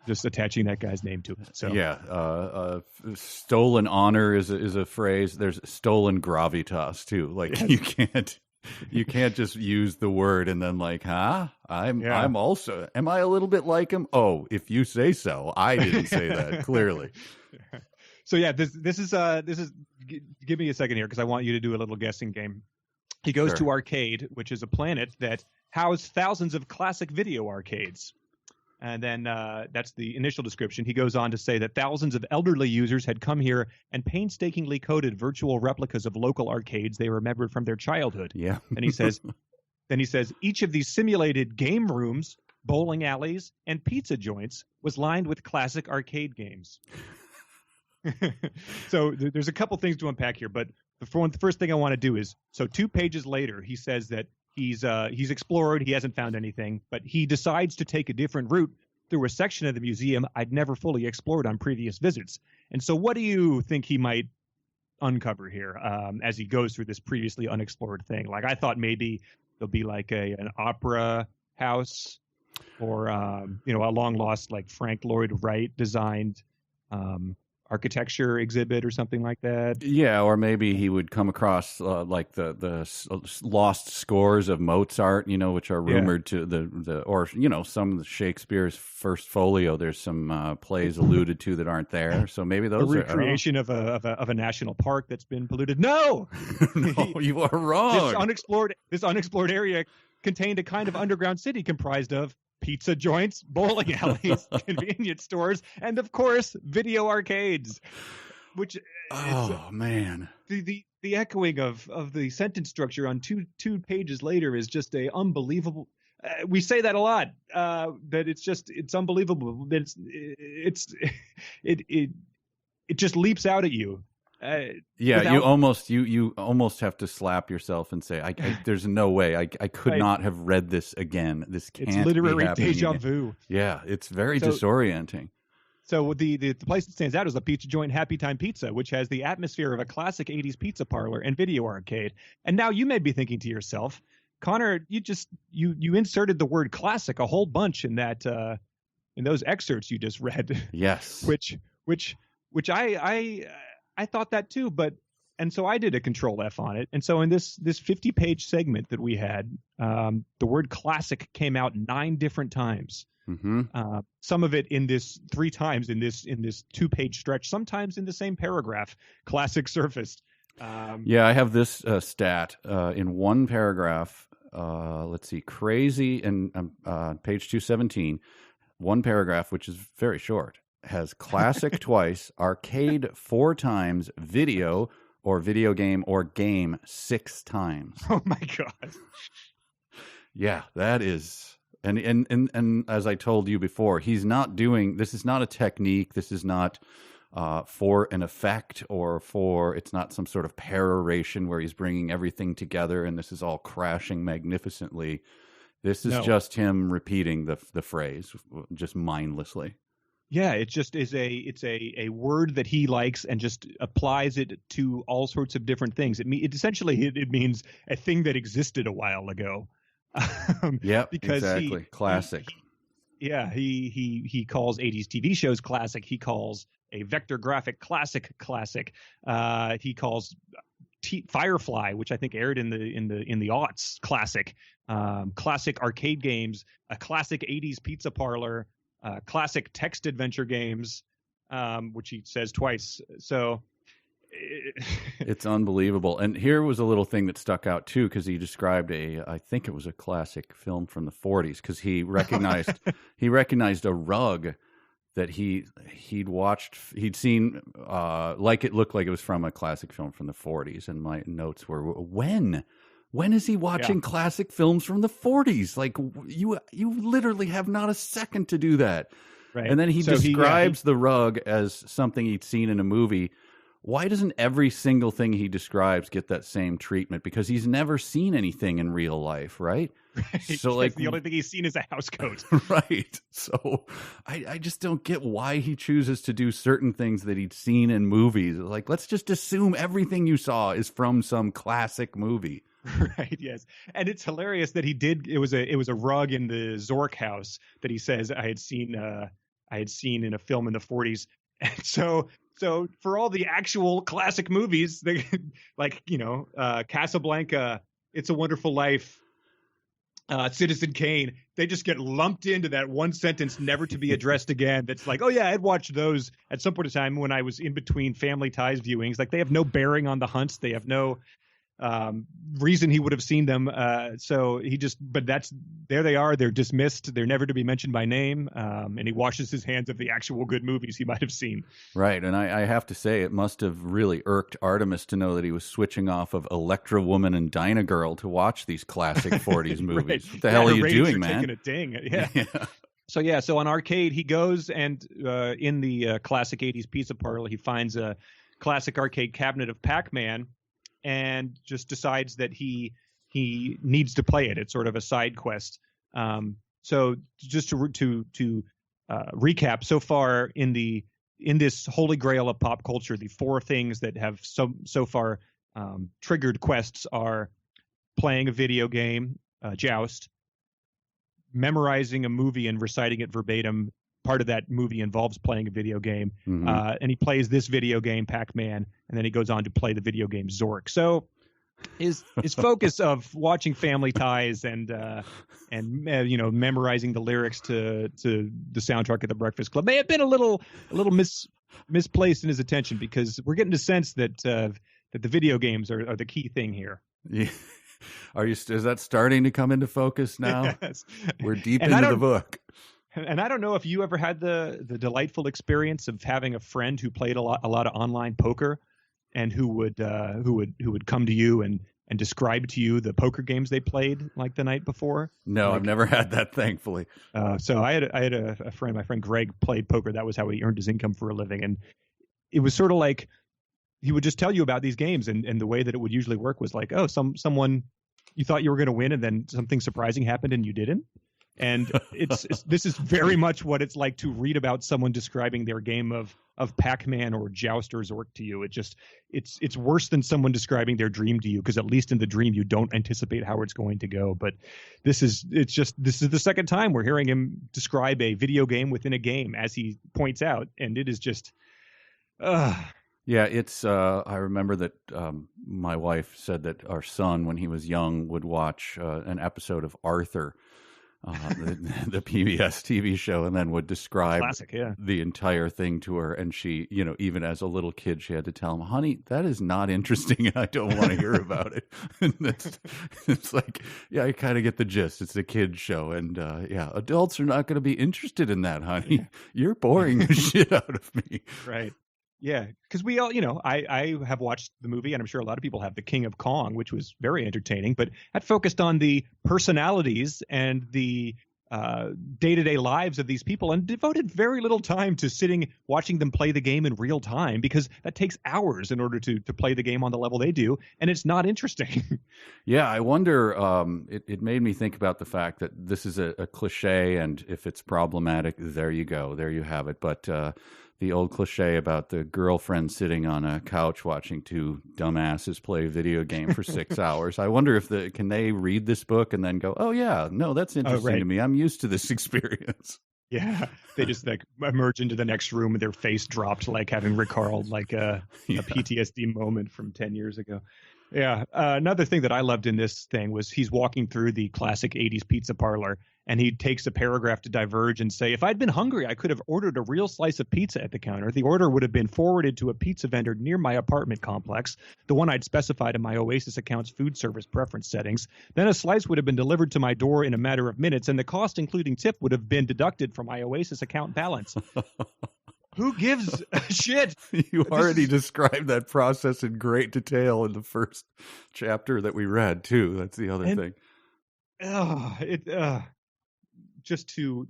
just attaching that guy's name to it. So yeah, stolen honor is a phrase. There's stolen gravitas too. Like yes. you can't just use the word and then like, I'm also, am I a little bit like him? Oh, if you say so. I didn't say that clearly. So yeah, this is give me a second here because I want you to do a little guessing game. He goes to Arcade, which is a planet that housed thousands of classic video arcades. And then that's the initial description. He goes on to say that thousands of elderly users had come here and painstakingly coded virtual replicas of local arcades they remembered from their childhood. Yeah. And he says, each of these simulated game rooms, bowling alleys, and pizza joints was lined with classic arcade games. So there's a couple things to unpack here, but the first thing I want to do is, so 2 pages later, he says that he's explored, he hasn't found anything, but he decides to take a different route through a section of the museum I'd never fully explored on previous visits. And so what do you think he might uncover here as he goes through this previously unexplored thing? Like, I thought maybe there'll be like an opera house or, a long lost, like Frank Lloyd Wright designed architecture exhibit or something like that. Yeah, or maybe he would come across like the lost scores of Mozart, which are rumored to or some of the Shakespeare's first folio. There's some plays alluded to that aren't there, so maybe those are recreation of a national park that's been polluted. No, no, you are wrong. This unexplored area contained a kind of underground city comprised of pizza joints, bowling alleys, convenience stores, and of course, video arcades. Which man, the echoing of the sentence structure on two pages later is just a unbelievable. We say that a lot. That it's unbelievable. It just leaps out at you. You almost have to slap yourself and say, "There's no way I could not have read this again. This can't." It's literary be deja again. vu. Yeah, it's very disorienting. So the place that stands out is the pizza joint Happy Time Pizza, which has the atmosphere of a classic 80s pizza parlor and video arcade. And now you may be thinking to yourself, Connor, you inserted the word classic a whole bunch in that in those excerpts you just read. Yes. which I thought that too, and so I did a Control F on it. And so in this 50-page segment that we had, the word classic came out 9 different times. Mm-hmm. Some of it in this 3 times in this 2-page stretch, sometimes in the same paragraph. Classic surfaced. I have this stat in one paragraph. Let's see, crazy, and page 217, one paragraph, which is very short, has classic twice, arcade 4 times, video or video game or game 6 times. Oh my God. Yeah, that is, and as I told you before, he's not doing, this is not a technique. This is not for an effect it's not some sort of peroration where he's bringing everything together and this is all crashing magnificently. This is just him repeating the phrase just mindlessly. Yeah, it just is a word that he likes and just applies it to all sorts of different things. It means a thing that existed a while ago. Because exactly. Classic. He calls 80s TV shows classic. He calls a vector graphic classic. He calls Firefly, which I think aired in the aughts, classic. Classic arcade games, a classic 80s pizza parlor. Classic text adventure games, which he says twice. So it's unbelievable. And here was a little thing that stuck out too, because he described I think it was a classic film from the 40s, because he recognized a rug that he'd seen, like it looked like it was from a classic film from the 40s. And my notes were, when When is he watching classic films from the 40s? Like, you literally have not a second to do that. Right. And then he describes the rug as something he'd seen in a movie. Why doesn't every single thing he describes get that same treatment? Because he's never seen anything in real life, right? Right. So like the only thing he's seen is a house coat. Right. So I just don't get why he chooses to do certain things that he'd seen in movies. Like, let's just assume everything you saw is from some classic movie. Right. Yes. And it's hilarious that he did. It was a rug in the Zork house that he says I had seen in a film in the 40s. And so for all the actual classic movies, they, like, Casablanca, It's a Wonderful Life, Citizen Kane, they just get lumped into that one sentence never to be addressed again. That's like, oh yeah, I'd watched those at some point in time when I was in between Family Ties viewings. Like, they have no bearing on the hunts. They have no reason he would have seen them. So there they are. They're dismissed. They're never to be mentioned by name. And he washes his hands of the actual good movies he might have seen. Right. And I have to say, it must have really irked Artemis to know that he was switching off of Electra Woman and Dyna Girl to watch these classic 40s movies. Right. What the hell are you doing, man? Taking a ding. Yeah. So on Arcade, he goes and in the classic 80s pizza parlor, he finds a classic arcade cabinet of Pac-Man, and just decides that he needs to play it. It's sort of a side quest. So just to recap, so far in this holy grail of pop culture, the four things that have so far triggered quests are playing a video game, Joust, memorizing a movie and reciting it verbatim. Part of that movie involves playing a video game, and he plays this video game, Pac-Man, and then he goes on to play the video game Zork. So his focus of watching Family Ties and memorizing the lyrics to the soundtrack of The Breakfast Club may have been a little misplaced in his attention, because we're getting the sense that the video games are the key thing here. Yeah. Is that starting to come into focus now? Yes. We're deep into the book. And I don't know if you ever had the delightful experience of having a friend who played a lot of online poker, and who would come to you and describe to you the poker games they played like the night before. No, I've never had that, thankfully. So I had a friend, my friend Greg, played poker. That was how he earned his income for a living, and it was sort of like he would just tell you about these games, and the way that it would usually work was like, oh, someone you thought you were going to win, and then something surprising happened and you didn't. And this is very much what it's like to read about someone describing their game of Pac-Man or Joust or Zork to you. It's worse than someone describing their dream to you, because at least in the dream you don't anticipate how it's going to go. But this is the second time we're hearing him describe a video game within a game, as he points out, and it is just. Yeah, it's. I remember that my wife said that our son, when he was young, would watch an episode of Arthur. The PBS TV show, and then would describe the entire thing to her. And she, even as a little kid, she had to tell him, honey, that is not interesting, and I don't want to hear about it. And it's like, yeah, I kind of get the gist. It's a kid's show. And adults are not going to be interested in that, honey. You're boring the shit out of me. Right. Yeah, because we all, I have watched the movie, and I'm sure a lot of people have, The King of Kong, which was very entertaining, but that focused on the personalities and the day-to-day lives of these people, and devoted very little time to watching them play the game in real time, because that takes hours in order to play the game on the level they do, and it's not interesting. Yeah, I wonder, it made me think about the fact that this is a cliche, and if it's problematic, there you go, there you have it. But the old cliche about the girlfriend sitting on a couch watching two dumbasses play a video game for 6 hours. I wonder if can they read this book and then go, oh yeah, no, that's interesting to me. I'm used to this experience. Yeah, they just emerge into the next room and their face dropped, like having recalled like a PTSD moment from 10 years ago. Yeah. Another thing that I loved in this thing was he's walking through the classic 80s pizza parlor, and he takes a paragraph to diverge and say, if I'd been hungry, I could have ordered a real slice of pizza at the counter. The order would have been forwarded to a pizza vendor near my apartment complex, the one I'd specified in my Oasis account's food service preference settings. Then a slice would have been delivered to my door in a matter of minutes, and the cost, including tip, would have been deducted from my Oasis account balance. Who gives a shit? You already described that process in great detail in the first chapter that we read, too. That's the other thing. Just to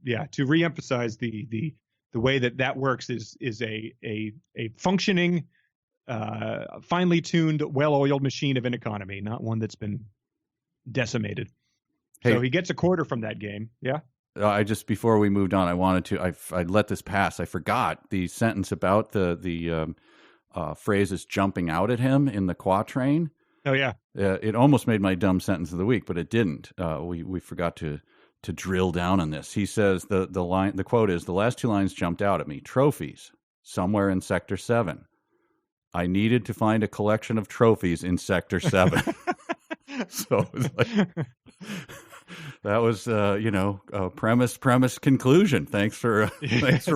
reemphasize the way that works is a functioning, finely tuned, well-oiled machine of an economy, not one that's been decimated. Hey, so he gets a quarter from that game. Yeah. Before we moved on, I wanted to, I let this pass. I forgot the sentence about the phrases jumping out at him in the quatrain. Oh yeah. It almost made my dumb sentence of the week, but it didn't. We forgot to drill down on this. He says the quote is, the last two lines jumped out at me. Trophies, somewhere in Sector 7. I needed to find a collection of trophies in Sector 7. So it was like, that was, premise conclusion. Thanks for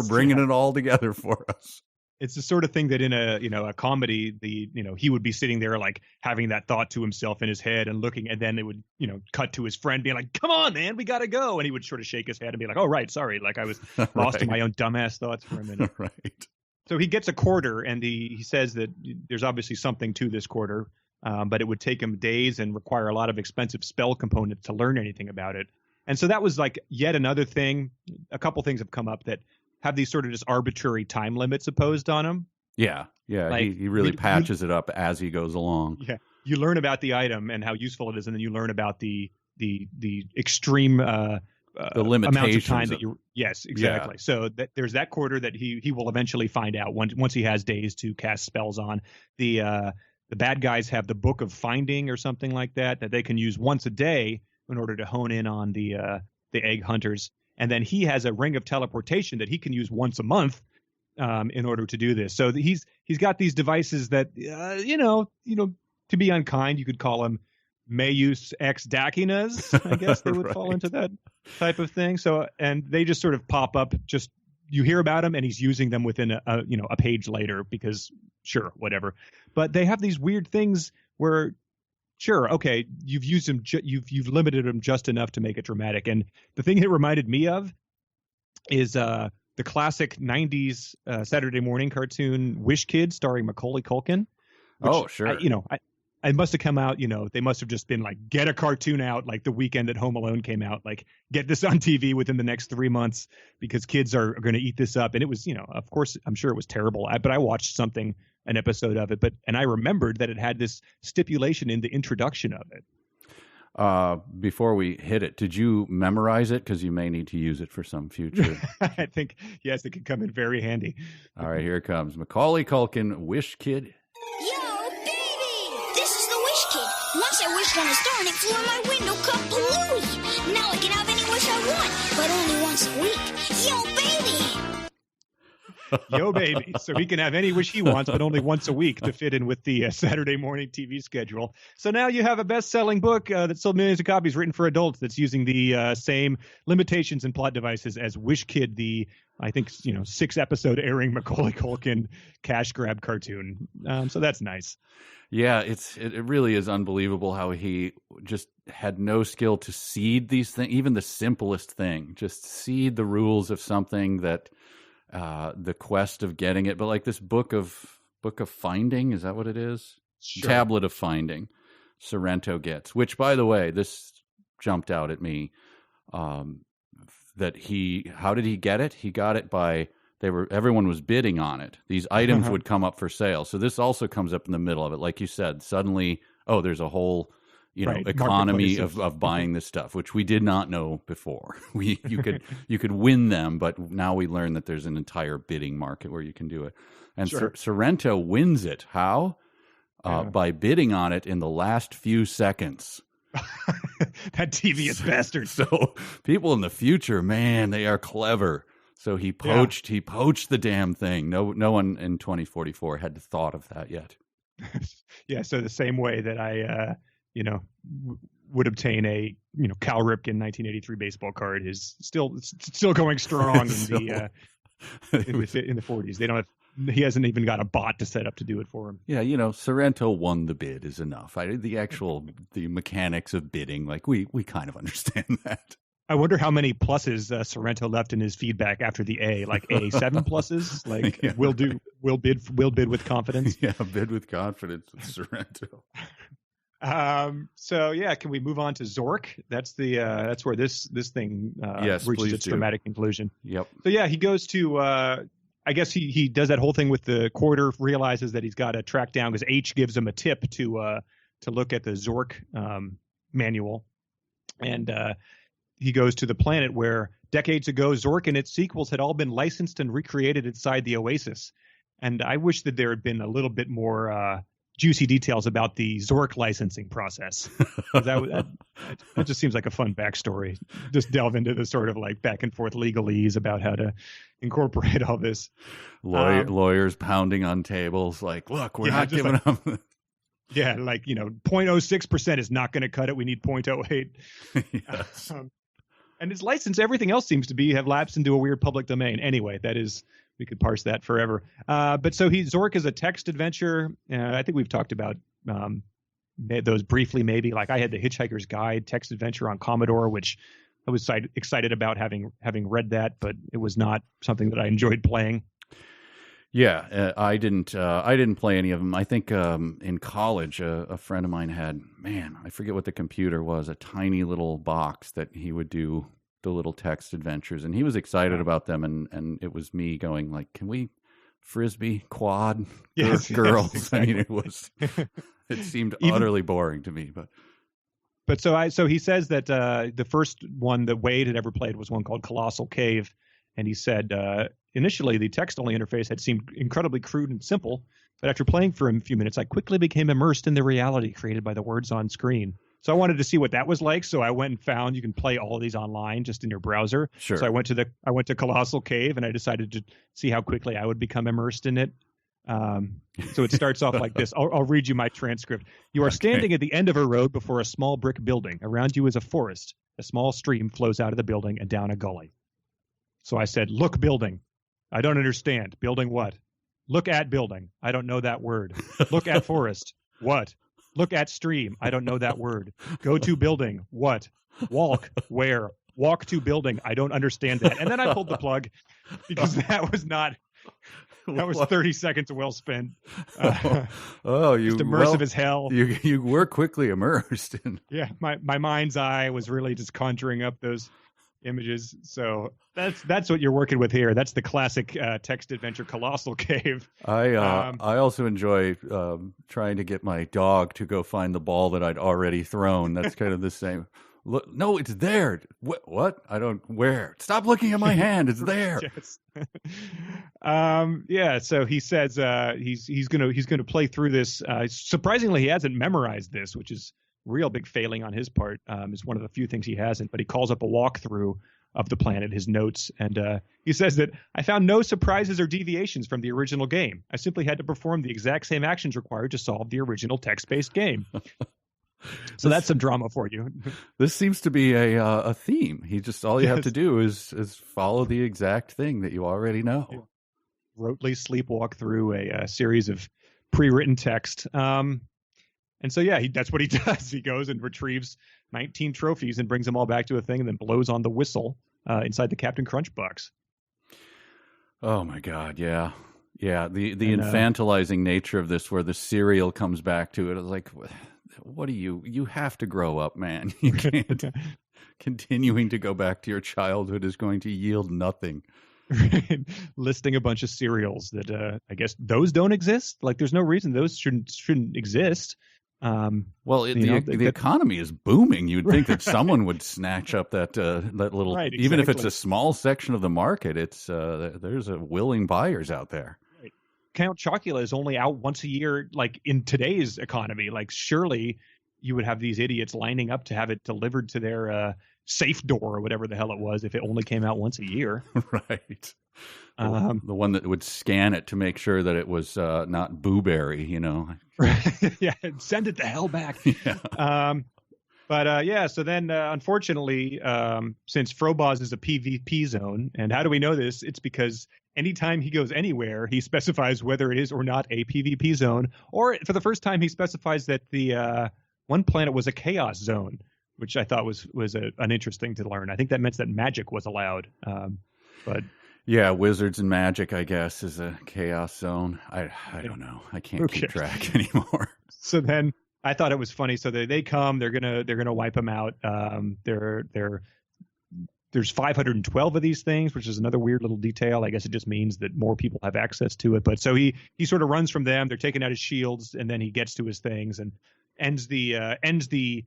bringing it all together for us. It's the sort of thing that in a comedy, he would be sitting there like having that thought to himself in his head and looking, and then it would, cut to his friend being like, come on, man, we got to go. And he would sort of shake his head and be like, oh, right, sorry. Like I was lost in my own dumbass thoughts for a minute. Right. So he gets a quarter, and he says that there's obviously something to this quarter, but it would take him days and require a lot of expensive spell components to learn anything about it. And so that was like yet another thing. A couple things have come up that have these sort of just arbitrary time limits imposed on him. Yeah. Like, he really patches it up as he goes along. Yeah. You learn about the item and how useful it is, and then you learn about the extreme the limitations amount of time that you. Yes, exactly. Yeah. So there's that quarter that he will eventually find out once he has days to cast spells on. The bad guys have the Book of Finding or something like that they can use once a day in order to hone in on the egg hunters. And then he has a ring of teleportation that he can use once a month in order to do this. So he's got these devices that, to be unkind, you could call them Meus ex Dacinas. I guess they would Right. fall into that type of thing. So, and they just sort of pop up. Just you hear about them, and he's using them within a page later because sure, whatever. But they have these weird things where. Sure. Okay. You've used them. You've limited them just enough to make it dramatic. And the thing it reminded me of is the classic '90s Saturday morning cartoon Wish Kid, starring Macaulay Culkin. Which, sure. I must have come out. They must have just been like, get a cartoon out like the weekend that Home Alone came out. Like, get this on TV within the next 3 months because kids are going to eat this up. And it was, of course, I'm sure it was terrible. But I watched an episode of it, and I remembered that it had this stipulation in the introduction of it. Before we hit it, did you memorize it? Because you may need to use it for some future. I think, yes, it could come in very handy. All right, here it comes. Macaulay Culkin, Wish Kid. Yo, baby! This is the Wish Kid. Once I wished on a star and it flew in my window kablooey. Now I can have any wish I want, but only once a week. Yo, baby! Yo, baby. So he can have any wish he wants, but only once a week to fit in with the Saturday morning TV schedule. So now you have a best-selling book that sold millions of copies written for adults that's using the same limitations and plot devices as Wish Kid, the, I think, 6-episode airing Macaulay Culkin cash grab cartoon. So that's nice. Yeah, it really is unbelievable how he just had no skill to seed these things, even the simplest thing, just seed the rules of something that the quest of getting it. But like this book of finding, is that what it is? Sure. Tablet of Finding, Sorrento gets, which, by the way, this jumped out at me, that how did he get it? He got it by, everyone was bidding on it. These items would come up for sale. So this also comes up in the middle of it. Like you said, suddenly, there's a whole, economy of buying this stuff, which we did not know before. You could win them, but now we learn that there's an entire bidding market where you can do it. And sure. Sorrento wins it. How? By bidding on it in the last few seconds. That devious bastard. So people in the future, man, they are clever. So he poached the damn thing. No one in 2044 had thought of that yet. Yeah. So the same way that I, would obtain a, Cal Ripken 1983 baseball card is still going strong in the 40s. He hasn't even got a bot to set up to do it for him. Yeah, Sorrento won the bid is enough. The mechanics of bidding, like we kind of understand that. I wonder how many pluses Sorrento left in his feedback after the A, like A 7 pluses, like Yeah, will do, will bid with confidence. Yeah, bid with confidence with Sorrento. So yeah, can we move on to Zork? That's where this thing Yes, reaches please its do. dramatic conclusion. Yep. So yeah, he goes to I guess he does that whole thing with the quarter, realizes that he's got to track down because H gives him a tip to look at the Zork manual, and he goes to the planet where decades ago Zork and its sequels had all been licensed and recreated inside the Oasis. And I wish that there had been a little bit more juicy details about the Zork licensing process. That just seems like a fun backstory. Just delve into the sort of like back and forth legalese about how to incorporate all this. Lawyers pounding on tables like, look, we're not giving up. Yeah, like, 0.06% is not going to cut it. We need 0.08. Yes. And his license, everything else seems to have lapsed into a weird public domain. Anyway, we could parse that forever. But so Zork is a text adventure. I think we've talked about those briefly, maybe. Like I had the Hitchhiker's Guide text adventure on Commodore, which I was excited about having read that, but it was not something that I enjoyed playing. Yeah, I didn't play any of them. I think in college, a friend of mine had, I forget what the computer was, a tiny little box that he would do the little text adventures, and he was excited about them, and it was me going like, can we frisbee quad girls? Yes, exactly. I mean, it seemed utterly boring to me, but so he says that the first one that Wade had ever played was one called Colossal Cave, and he said initially the text-only interface had seemed incredibly crude and simple, but after playing for a few minutes, I quickly became immersed in the reality created by the words on screen. So I wanted to see what that was like. So I went and found you can play all of these online just in your browser. Sure. So I went to Colossal Cave, and I decided to see how quickly I would become immersed in it. So it starts off like this. I'll read you my transcript. You are standing at the end of a road before a small brick building. Around you is a forest. A small stream flows out of the building and down a gully. So I said, look, building. I don't understand. Building what? Look at building. I don't know that word. Look at forest. What? Look at stream. I don't know that word. Go to building. What? Walk. Where? Walk to building. I don't understand that. And then I pulled the plug because that was 30 seconds well spent. You just immersive as hell. You were quickly immersed. Yeah, my mind's eye was really just conjuring up those images. So that's what you're working with here. That's the classic text adventure Colossal Cave. I also enjoy trying to get my dog to go find the ball that I'd already thrown. That's kind of the same. Look, no, it's there. What? I don't. Where? Stop looking at my hand. It's there. Yes. Yeah. So he says he's gonna play through this. Surprisingly, he hasn't memorized this, which is real big failing on his part. Is one of the few things he hasn't. But he calls up a walkthrough of the planet, his notes, and he says that I found no surprises or deviations from the original game. I simply had to perform the exact same actions required to solve the original text-based game. So that's some drama for you. This seems to be a theme. All you have to do is follow the exact thing that you already know. Rotely sleepwalk through a series of pre-written text. And so, yeah, that's what he does. He goes and retrieves 19 trophies and brings them all back to a thing and then blows on the whistle inside the Captain Crunch box. Oh, my God. Yeah. Yeah. The infantilizing nature of this, where the cereal comes back to it. It's like, what are you have to grow up, man. You can't. Continuing to go back to your childhood is going to yield nothing. Listing a bunch of cereals that I guess those don't exist. Like, there's no reason those shouldn't exist. Well, the economy is booming. You'd think that someone would snatch up that little, right, exactly. Even if it's a small section of the market, it's there's a willing buyers out there. Right. Count Chocula is only out once a year. Like in today's economy, like surely you would have these idiots lining up to have it delivered to their safe door or whatever the hell it was if it only came out once a year. Right. The one that would scan it to make sure that it was not Booberry, Yeah, send it the hell back. Yeah. So then unfortunately, since Frobos is a PvP zone, and how do we know this? It's because anytime he goes anywhere, he specifies whether it is or not a PvP zone, or for the first time, he specifies that the one planet was a chaos zone, which I thought was an interesting to learn. I think that meant that magic was allowed, but yeah, wizards and magic, I guess, is a chaos zone. I don't know. I can't keep track anymore. So then I thought it was funny. So they come, they're gonna wipe them out. There's 512 of these things, which is another weird little detail. I guess it just means that more people have access to it. But so he sort of runs from them. They're taking out his shields, and then he gets to his things and ends the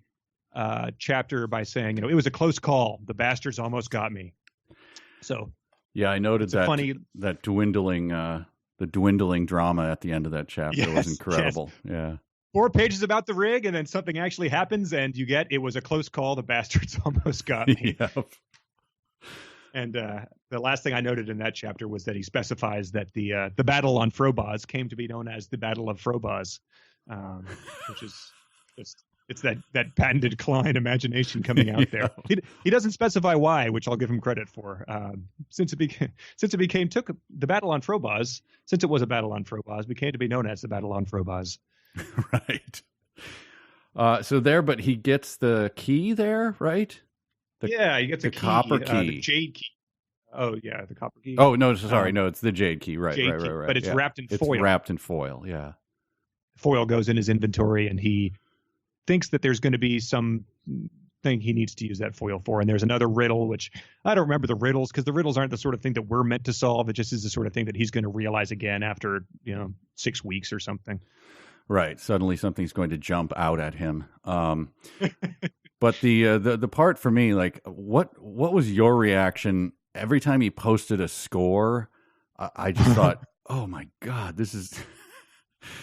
chapter by saying, it was a close call. The bastards almost got me. So yeah, I noted that dwindling the dwindling drama at the end of that chapter was incredible. Yes. Yeah. 4 pages about the rig, and then something actually happens, and you get, it was a close call. The bastards almost got me. Yep. And the last thing I noted in that chapter was that he specifies that the battle on Frobos came to be known as the Battle of Frobos, which is just, it's that patented Klein imagination coming out there. He doesn't specify why, which I'll give him credit for. Since the battle on Frobos, since it was a battle on Frobos, became to be known as the Battle on Frobos. Right. But he gets the key there, right? He gets the copper key, the jade key. Oh yeah, the copper key. Oh no, sorry, no, it's the jade key. Right. But it's wrapped in foil. It's wrapped in foil. Yeah. Foil goes in his inventory, and he thinks that there's going to be some thing he needs to use that foil for. And there's another riddle, which I don't remember the riddles, because the riddles aren't the sort of thing that we're meant to solve. It just is the sort of thing that he's going to realize again after 6 weeks or something. Right. Suddenly something's going to jump out at him. But the part for me, like, what was your reaction every time he posted a score? I just thought, oh my God, this is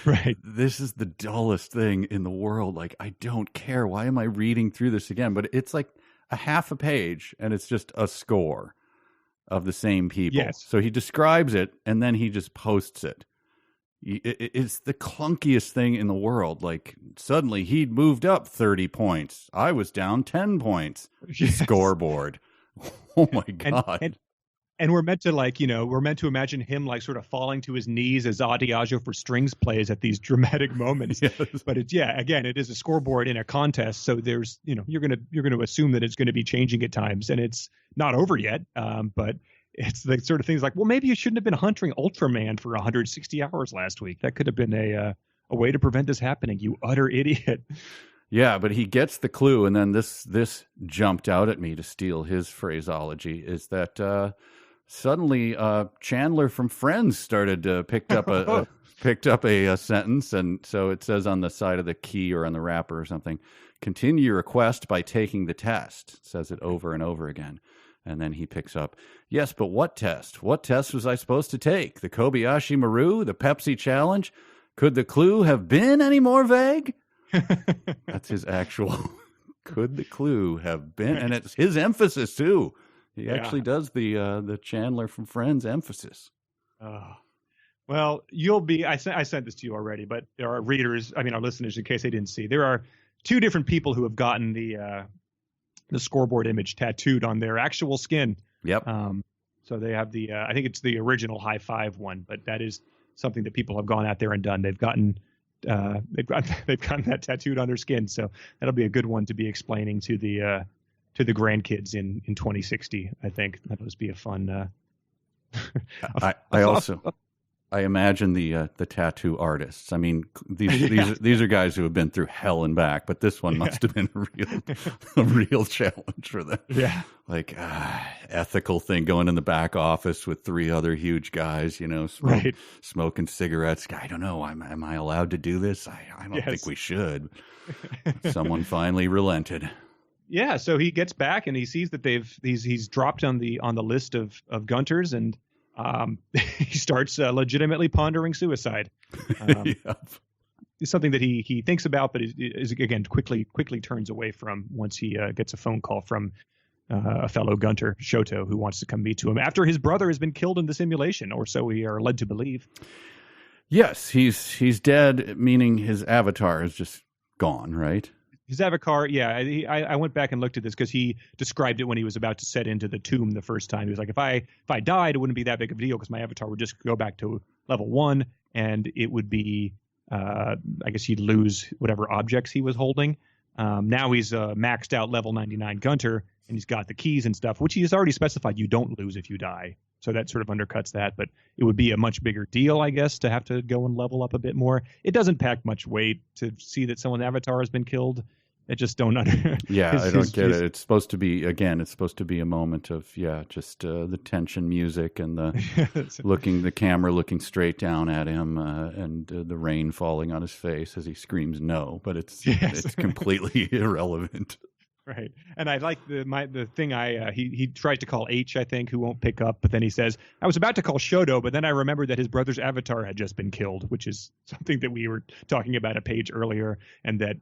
right. This is the dullest thing in the world. Like, I don't care. Why am I reading through this again? But it's like a half a page, and it's just a score of the same people. Yes. So he describes it, and then he just posts it. It's the clunkiest thing in the world. Like, suddenly he'd moved up 30 points. I was down 10 points. Yes. Scoreboard. Oh my God. And we're meant to imagine him like sort of falling to his knees as Adagio for Strings plays at these dramatic moments. Yes. But it is a scoreboard in a contest. So there's, you're going to assume that it's going to be changing at times, and it's not over yet. But it's the sort of things like, well, maybe you shouldn't have been hunting Ultraman for 160 hours last week. That could have been a way to prevent this happening, you utter idiot. Yeah, but he gets the clue, and then this jumped out at me, to steal his phraseology, is that suddenly Chandler from Friends started picked up a sentence, and so it says on the side of the key or on the wrapper or something, continue your request by taking the test. It says it over and over again. And then he picks up, yes, but what test? What test was I supposed to take? The Kobayashi Maru? The Pepsi Challenge? Could the clue have been any more vague? That's his actual, could the clue have been? And it's his emphasis, too. He actually does the Chandler from Friends emphasis. Well, I sent this to you already, but there are our listeners, in case they didn't see, there are 2 different people who have gotten the scoreboard image tattooed on their actual skin. Yep. So they have I think it's the original high five one, but that is something that people have gone out there and done. They've gotten that tattooed on their skin. So that'll be a good one to be explaining to the grandkids in 2060. I think that'll just be a fun. I imagine the tattoo artists. I mean, these are guys who have been through hell and back, but this one must have been a real challenge for them. Yeah, like ethical thing, going in the back office with 3 other huge guys, smoking cigarettes. I don't know. Am I allowed to do this? I don't think we should. Someone finally relented. Yeah, so he gets back and he sees that he's dropped on the list of gunters, and he starts legitimately pondering suicide. It's something that he thinks about, but is again quickly turns away from once he gets a phone call from a fellow gunter, Shoto, who wants to come meet to him after his brother has been killed in the simulation, or so we are led to believe. Yes, he's dead, meaning his avatar is just gone, right? His avatar, yeah. I went back and looked at this because he described it when he was about to set into the tomb the first time. He was like, if I died, it wouldn't be that big of a deal because my avatar would just go back to level 1, and it would be, I guess he'd lose whatever objects he was holding. Now he's maxed out level 99 gunter, and he's got the keys and stuff, which he has already specified you don't lose if you die. So that sort of undercuts that, but it would be a much bigger deal, I guess, to have to go and level up a bit more. It doesn't pack much weight to see that someone's avatar has been killed. I just don't Yeah, I don't get it. It's supposed to be, again, it's supposed to be a moment of, just the tension music and the camera looking straight down at him and the rain falling on his face as he screams no, but it's completely irrelevant. Right. And I like the thing he tries to call H, I think, who won't pick up, but then he says, I was about to call Shoto, but then I remembered that his brother's avatar had just been killed, which is something that we were talking about a page earlier, and that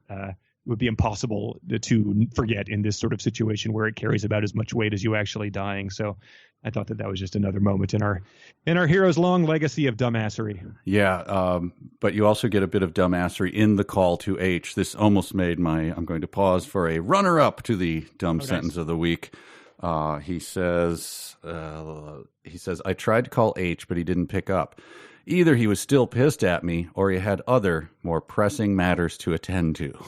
would be impossible to forget in this sort of situation where it carries about as much weight as you actually dying. So I thought that was just another moment in our hero's long legacy of dumbassery. Yeah, but you also get a bit of dumbassery in the call to H. This almost made I'm going to pause for a runner-up to the dumb sentence of the week. He says, I tried to call H, but he didn't pick up. Either he was still pissed at me, or he had other, more pressing matters to attend to.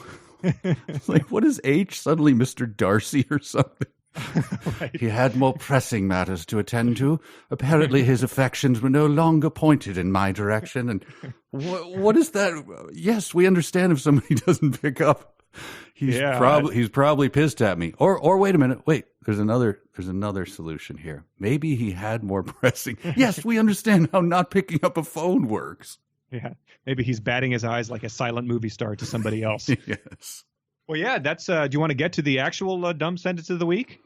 Like, what is H? Suddenly Mr. Darcy or something? Right. He had more pressing matters to attend to. Apparently his affections were no longer pointed in my direction. And what is that? Yes, we understand if somebody doesn't pick up. He's probably pissed at me. Or wait a minute. Wait, there's another solution here. Maybe he had more pressing. Yes, we understand how not picking up a phone works. Yeah, maybe he's batting his eyes like a silent movie star to somebody else. Yes. Well, yeah, that's. Do you want to get to the actual dumb sentence of the week?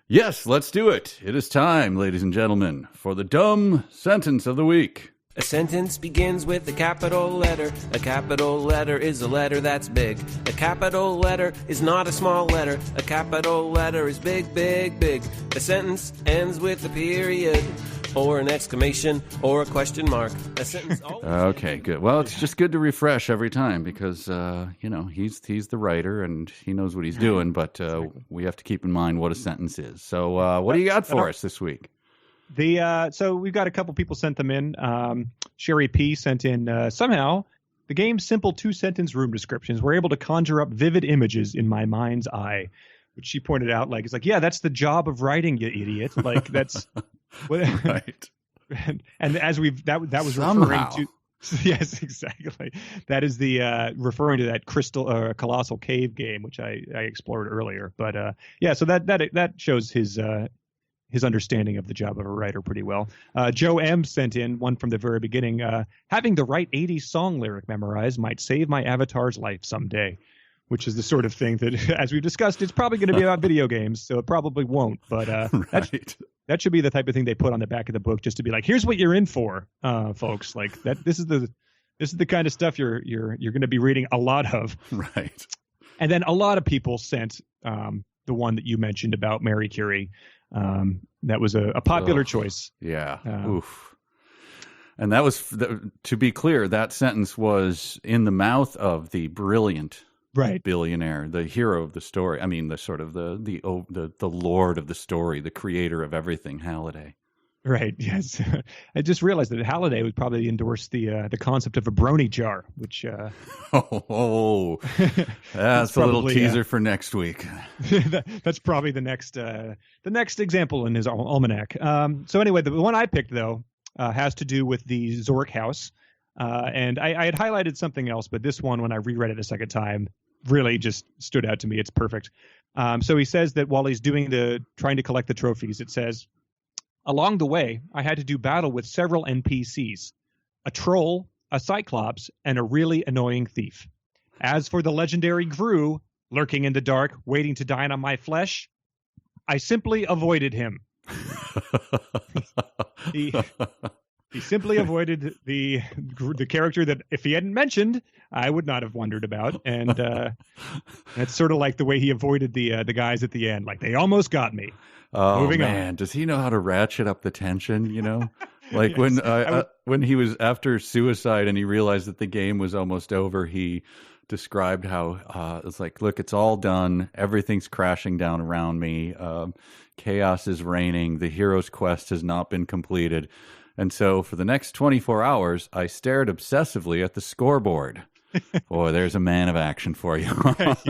Yes, let's do it. It is time, ladies and gentlemen, for the dumb sentence of the week. A sentence begins with a capital letter. A capital letter is a letter that's big. A capital letter is not a small letter. A capital letter is big, big, big. A sentence ends with a period, or an exclamation, or a question mark. A sentence always... Okay, good. Well, it's just good to refresh every time because, he's the writer and he knows what he's doing, but we have to keep in mind what a sentence is. So what do you got for us this week? So we've got a couple people sent them in. Sherry P sent in, somehow the game's simple 2-sentence room descriptions were able to conjure up vivid images in my mind's eye, which she pointed out, it's like, yeah, that's the job of writing, you idiot. Like that's right. And as that was somehow referring to, yes, exactly. That is the referring to that colossal cave game, which I explored earlier. But so that shows his understanding of the job of a writer pretty well. Joe M sent in one from the very beginning. Having the right 80s song lyric memorized might save my avatar's life someday, which is the sort of thing that, as we've discussed, it's probably going to be about video games, so it probably won't. But right. That should be the type of thing they put on the back of the book, just to be like, here's what you're in for, folks. Like that. This is the kind of stuff you're going to be reading a lot of. Right. And then a lot of people sent the one that you mentioned about Mary Curie. That was a popular choice. Yeah. Oof. And that was, to be clear, that sentence was in the mouth of the brilliant billionaire, the hero of the story. I mean, the sort of the lord of the story, the creator of everything, Halliday. Right. Yes. I just realized that Halliday would probably endorse the concept of a brony jar, which. That's a little teaser for next week. That's probably the next example in his almanac. So anyway, the one I picked though has to do with the Zork house, and I had highlighted something else, but this one, when I reread it a second time, really just stood out to me. It's perfect. So he says that while he's trying to collect the trophies, it says, along the way, I had to do battle with several NPCs, a troll, a cyclops, and a really annoying thief. As for the legendary Gru, lurking in the dark, waiting to dine on my flesh, I simply avoided him. He simply avoided the character that, if he hadn't mentioned, I would not have wondered about. And that's sort of like the way he avoided the guys at the end. Like, they almost got me. Oh, moving man, on. Does he know how to ratchet up the tension, Like yes, when he was after suicide and he realized that the game was almost over, he described how it's like, look, it's all done. Everything's crashing down around me. Chaos is reigning. The hero's quest has not been completed. And so for the next 24 hours, I stared obsessively at the scoreboard. Boy, there's a man of action for you. Yes.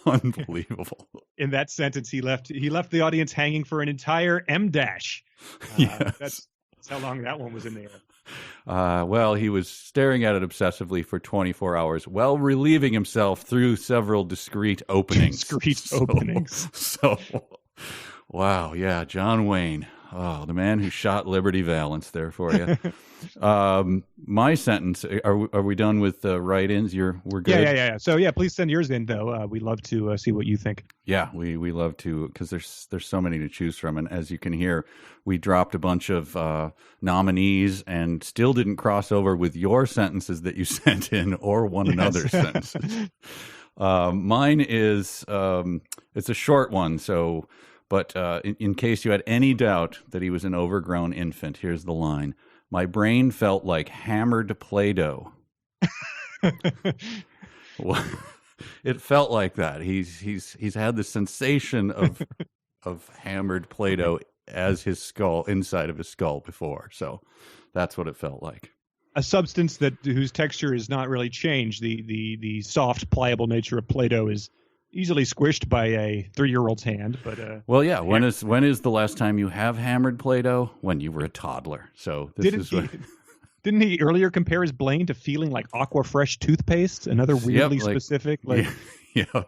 Unbelievable. In that sentence, he left the audience hanging for an entire M dash. Yes. That's how long that one was in there. Well, he was staring at it obsessively for 24 hours while relieving himself through several discreet openings. Openings. So, wow, yeah, John Wayne. Oh, the man who shot Liberty Valance there for you. My sentence, are we done with write-ins? We're good? Yeah. So, please send yours in, though. We'd love to see what you think. Yeah, we love to, because there's so many to choose from. And as you can hear, we dropped a bunch of nominees and still didn't cross over with your sentences that you sent in or one another's sentences. Mine is, it's a short one, so... But in case you had any doubt that he was an overgrown infant, here's the line. My brain felt like hammered Play-Doh. It felt like that. He's had the sensation of hammered Play-Doh as his skull, inside of his skull before. So that's what it felt like. A substance whose texture is not really changed. The soft, pliable nature of Play-Doh is easily squished by a 3-year-old's hand, but well, yeah. When is the last time you have hammered Play-Doh? When you were a toddler. So didn't he earlier compare his brain to feeling like Aquafresh toothpaste? Another weirdly specific. Yeah.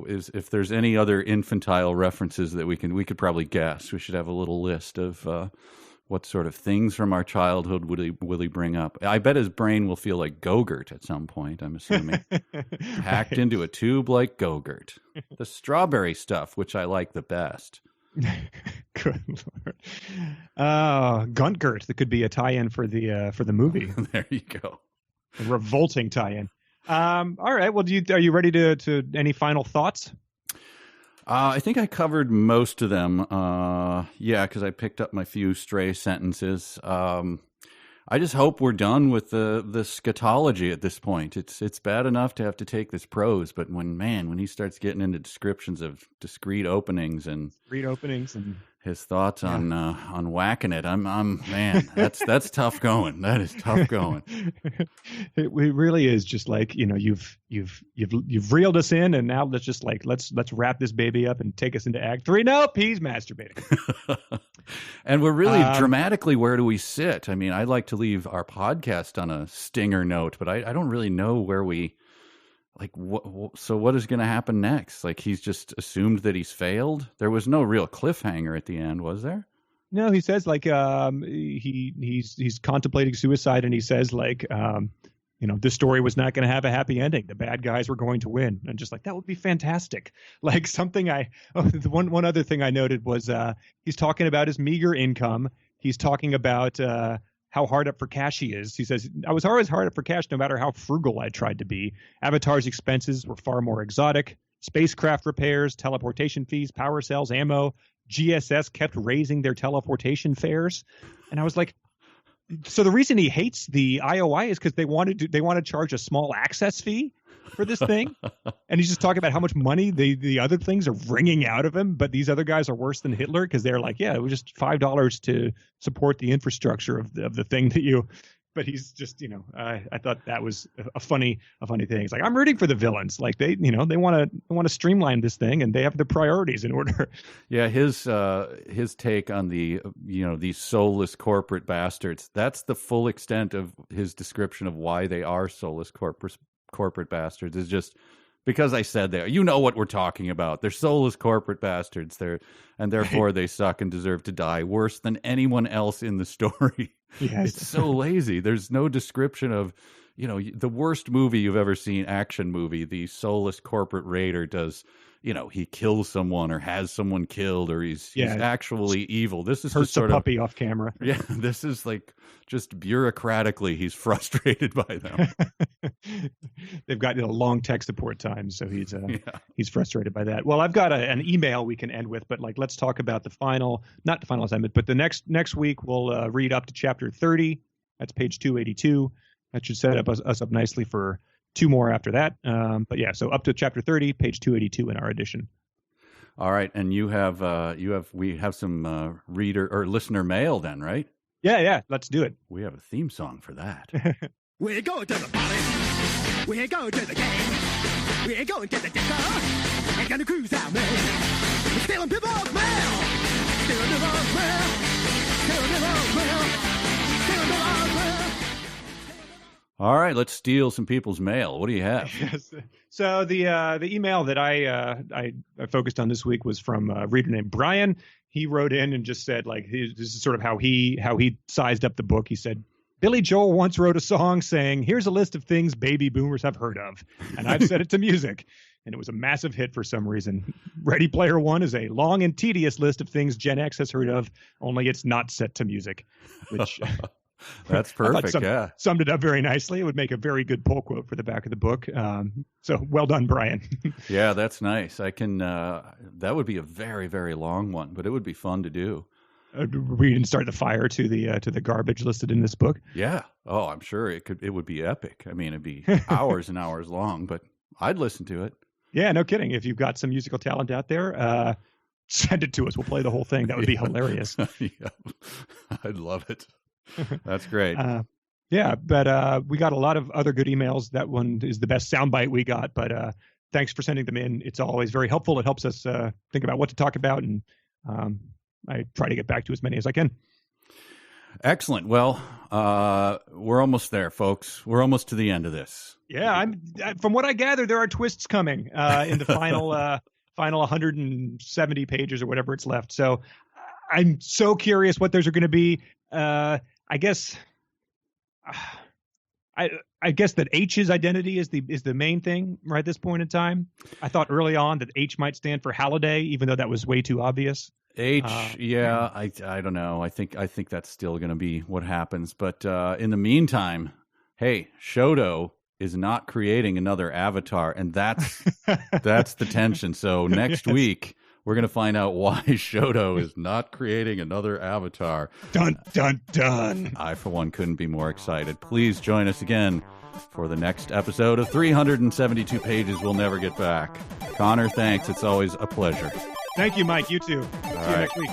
If there's any other infantile references that we could probably guess, we should have a little list of what sort of things from our childhood will he bring up? I bet his brain will feel like Go-Gurt at some point, I'm assuming. Packed into a tube like Go-Gurt. The strawberry stuff, which I like the best. Good Lord. Guntgurt, that could be a tie-in for the movie. There you go. A revolting tie-in. All right, well, are you ready to any final thoughts? I think I covered most of them. Because I picked up my few stray sentences. I just hope we're done with the scatology at this point. It's bad enough to have to take this prose, but when he starts getting into descriptions of discreet openings and his thoughts on whacking it, that's tough going. That is tough going. It really is just like, you've reeled us in, and now let's wrap this baby up and take us into Act 3. Nope, he's masturbating. And we're really dramatically, where do we sit? I mean, I'd like to leave our podcast on a stinger note, but I don't really know where we, so what is going to happen next? Like, he's just assumed that he's failed? There was no real cliffhanger at the end, was there? No, he says he's contemplating suicide, and he says this story was not going to have a happy ending. The bad guys were going to win. And just that would be fantastic. One other thing I noted was he's talking about his meager income. He's talking about how hard up for cash he is. He says, I was always hard up for cash no matter how frugal I tried to be. Avatar's expenses were far more exotic. Spacecraft repairs, teleportation fees, power cells, ammo. GSS kept raising their teleportation fares. And I was like, so the reason he hates the IOI is because they want to charge a small access fee for this thing, and he's just talking about how much money the other things are wringing out of him. But these other guys are worse than Hitler because they're like, yeah, it was just $5 to support the infrastructure of the thing that you. But he's just, I thought that was a funny thing. It's like, I'm rooting for the villains. Like they want to streamline this thing, and they have the priorities in order. Yeah, his take on these soulless corporate bastards. That's the full extent of his description of why they are soulless corporate bastards. Is just because I said there. You know what we're talking about. They're soulless corporate bastards. And therefore they suck and deserve to die worse than anyone else in the story. Yes. It's so lazy. There's no description of, the worst movie you've ever seen, action movie, the soulless corporate raider does, he kills someone or has someone killed, or he's actually evil. This is hurts just sort a puppy off camera. Yeah, this is just bureaucratically, he's frustrated by them. They've got long tech support times, so he's frustrated by that. Well, I've got an email we can end with, but let's talk about not the final assignment, but the next week we'll read up to chapter 30. That's page 282. That should set us up nicely for 2 more after that. So up to chapter 30, page 282 in our edition. All right, and we have some reader or listener mail then, right? Yeah, let's do it. We have a theme song for that. We're going to the party. We're going to the game. We're going to the disco. We're gonna cruise out, man. We're stealing people's mail. Stealing people's mail. Stealing people's mail. Stealing people's mail. All right, let's steal some people's mail. What do you have? Yes. So the email that I focused on this week was from a reader named Brian. He wrote in and just said, like, this is sort of how he sized up the book. He said, Billy Joel once wrote a song saying, "Here's a list of things baby boomers have heard of, and I've set it to music." And it was a massive hit for some reason. Ready Player One is a long and tedious list of things Gen X has heard of, only it's not set to music, which That's perfect. Yeah. Summed it up very nicely. It would make a very good pull quote for the back of the book. So well done, Brian. Yeah, that's nice. I can, that would be a very, very long one, but it would be fun to do. We didn't start the fire to the garbage listed in this book. Yeah. Oh, I'm sure it would be epic. I mean, it'd be hours and hours long, but I'd listen to it. Yeah, no kidding. If you've got some musical talent out there, send it to us. We'll play the whole thing. That would be hilarious. Yeah. I'd love it. That's great. Yeah, but we got a lot of other good emails. That one is the best soundbite we got, but thanks for sending them in. It's always very helpful. It helps us think about what to talk about, and I try to get back to as many as I can. Excellent. Well, we're almost there, folks. We're almost to the end of this. Yeah, from what I gather, there are twists coming in the final 170 pages or whatever it's left. So I'm so curious what those are going to be. I guess that H's identity is the main thing right at this point in time. I thought early on that H might stand for Halliday, even though that was way too obvious. I don't know. I think that's still going to be what happens. But in the meantime, hey, Shoto is not creating another Avatar, and that's the tension. So next week, we're going to find out why Shoto is not creating another Avatar. Dun, dun, dun. I, for one, couldn't be more excited. Please join us again for the next episode of 372 Pages We'll Never Get Back. Connor, thanks. It's always a pleasure. Thank you, Mike. You too. See you right. next week.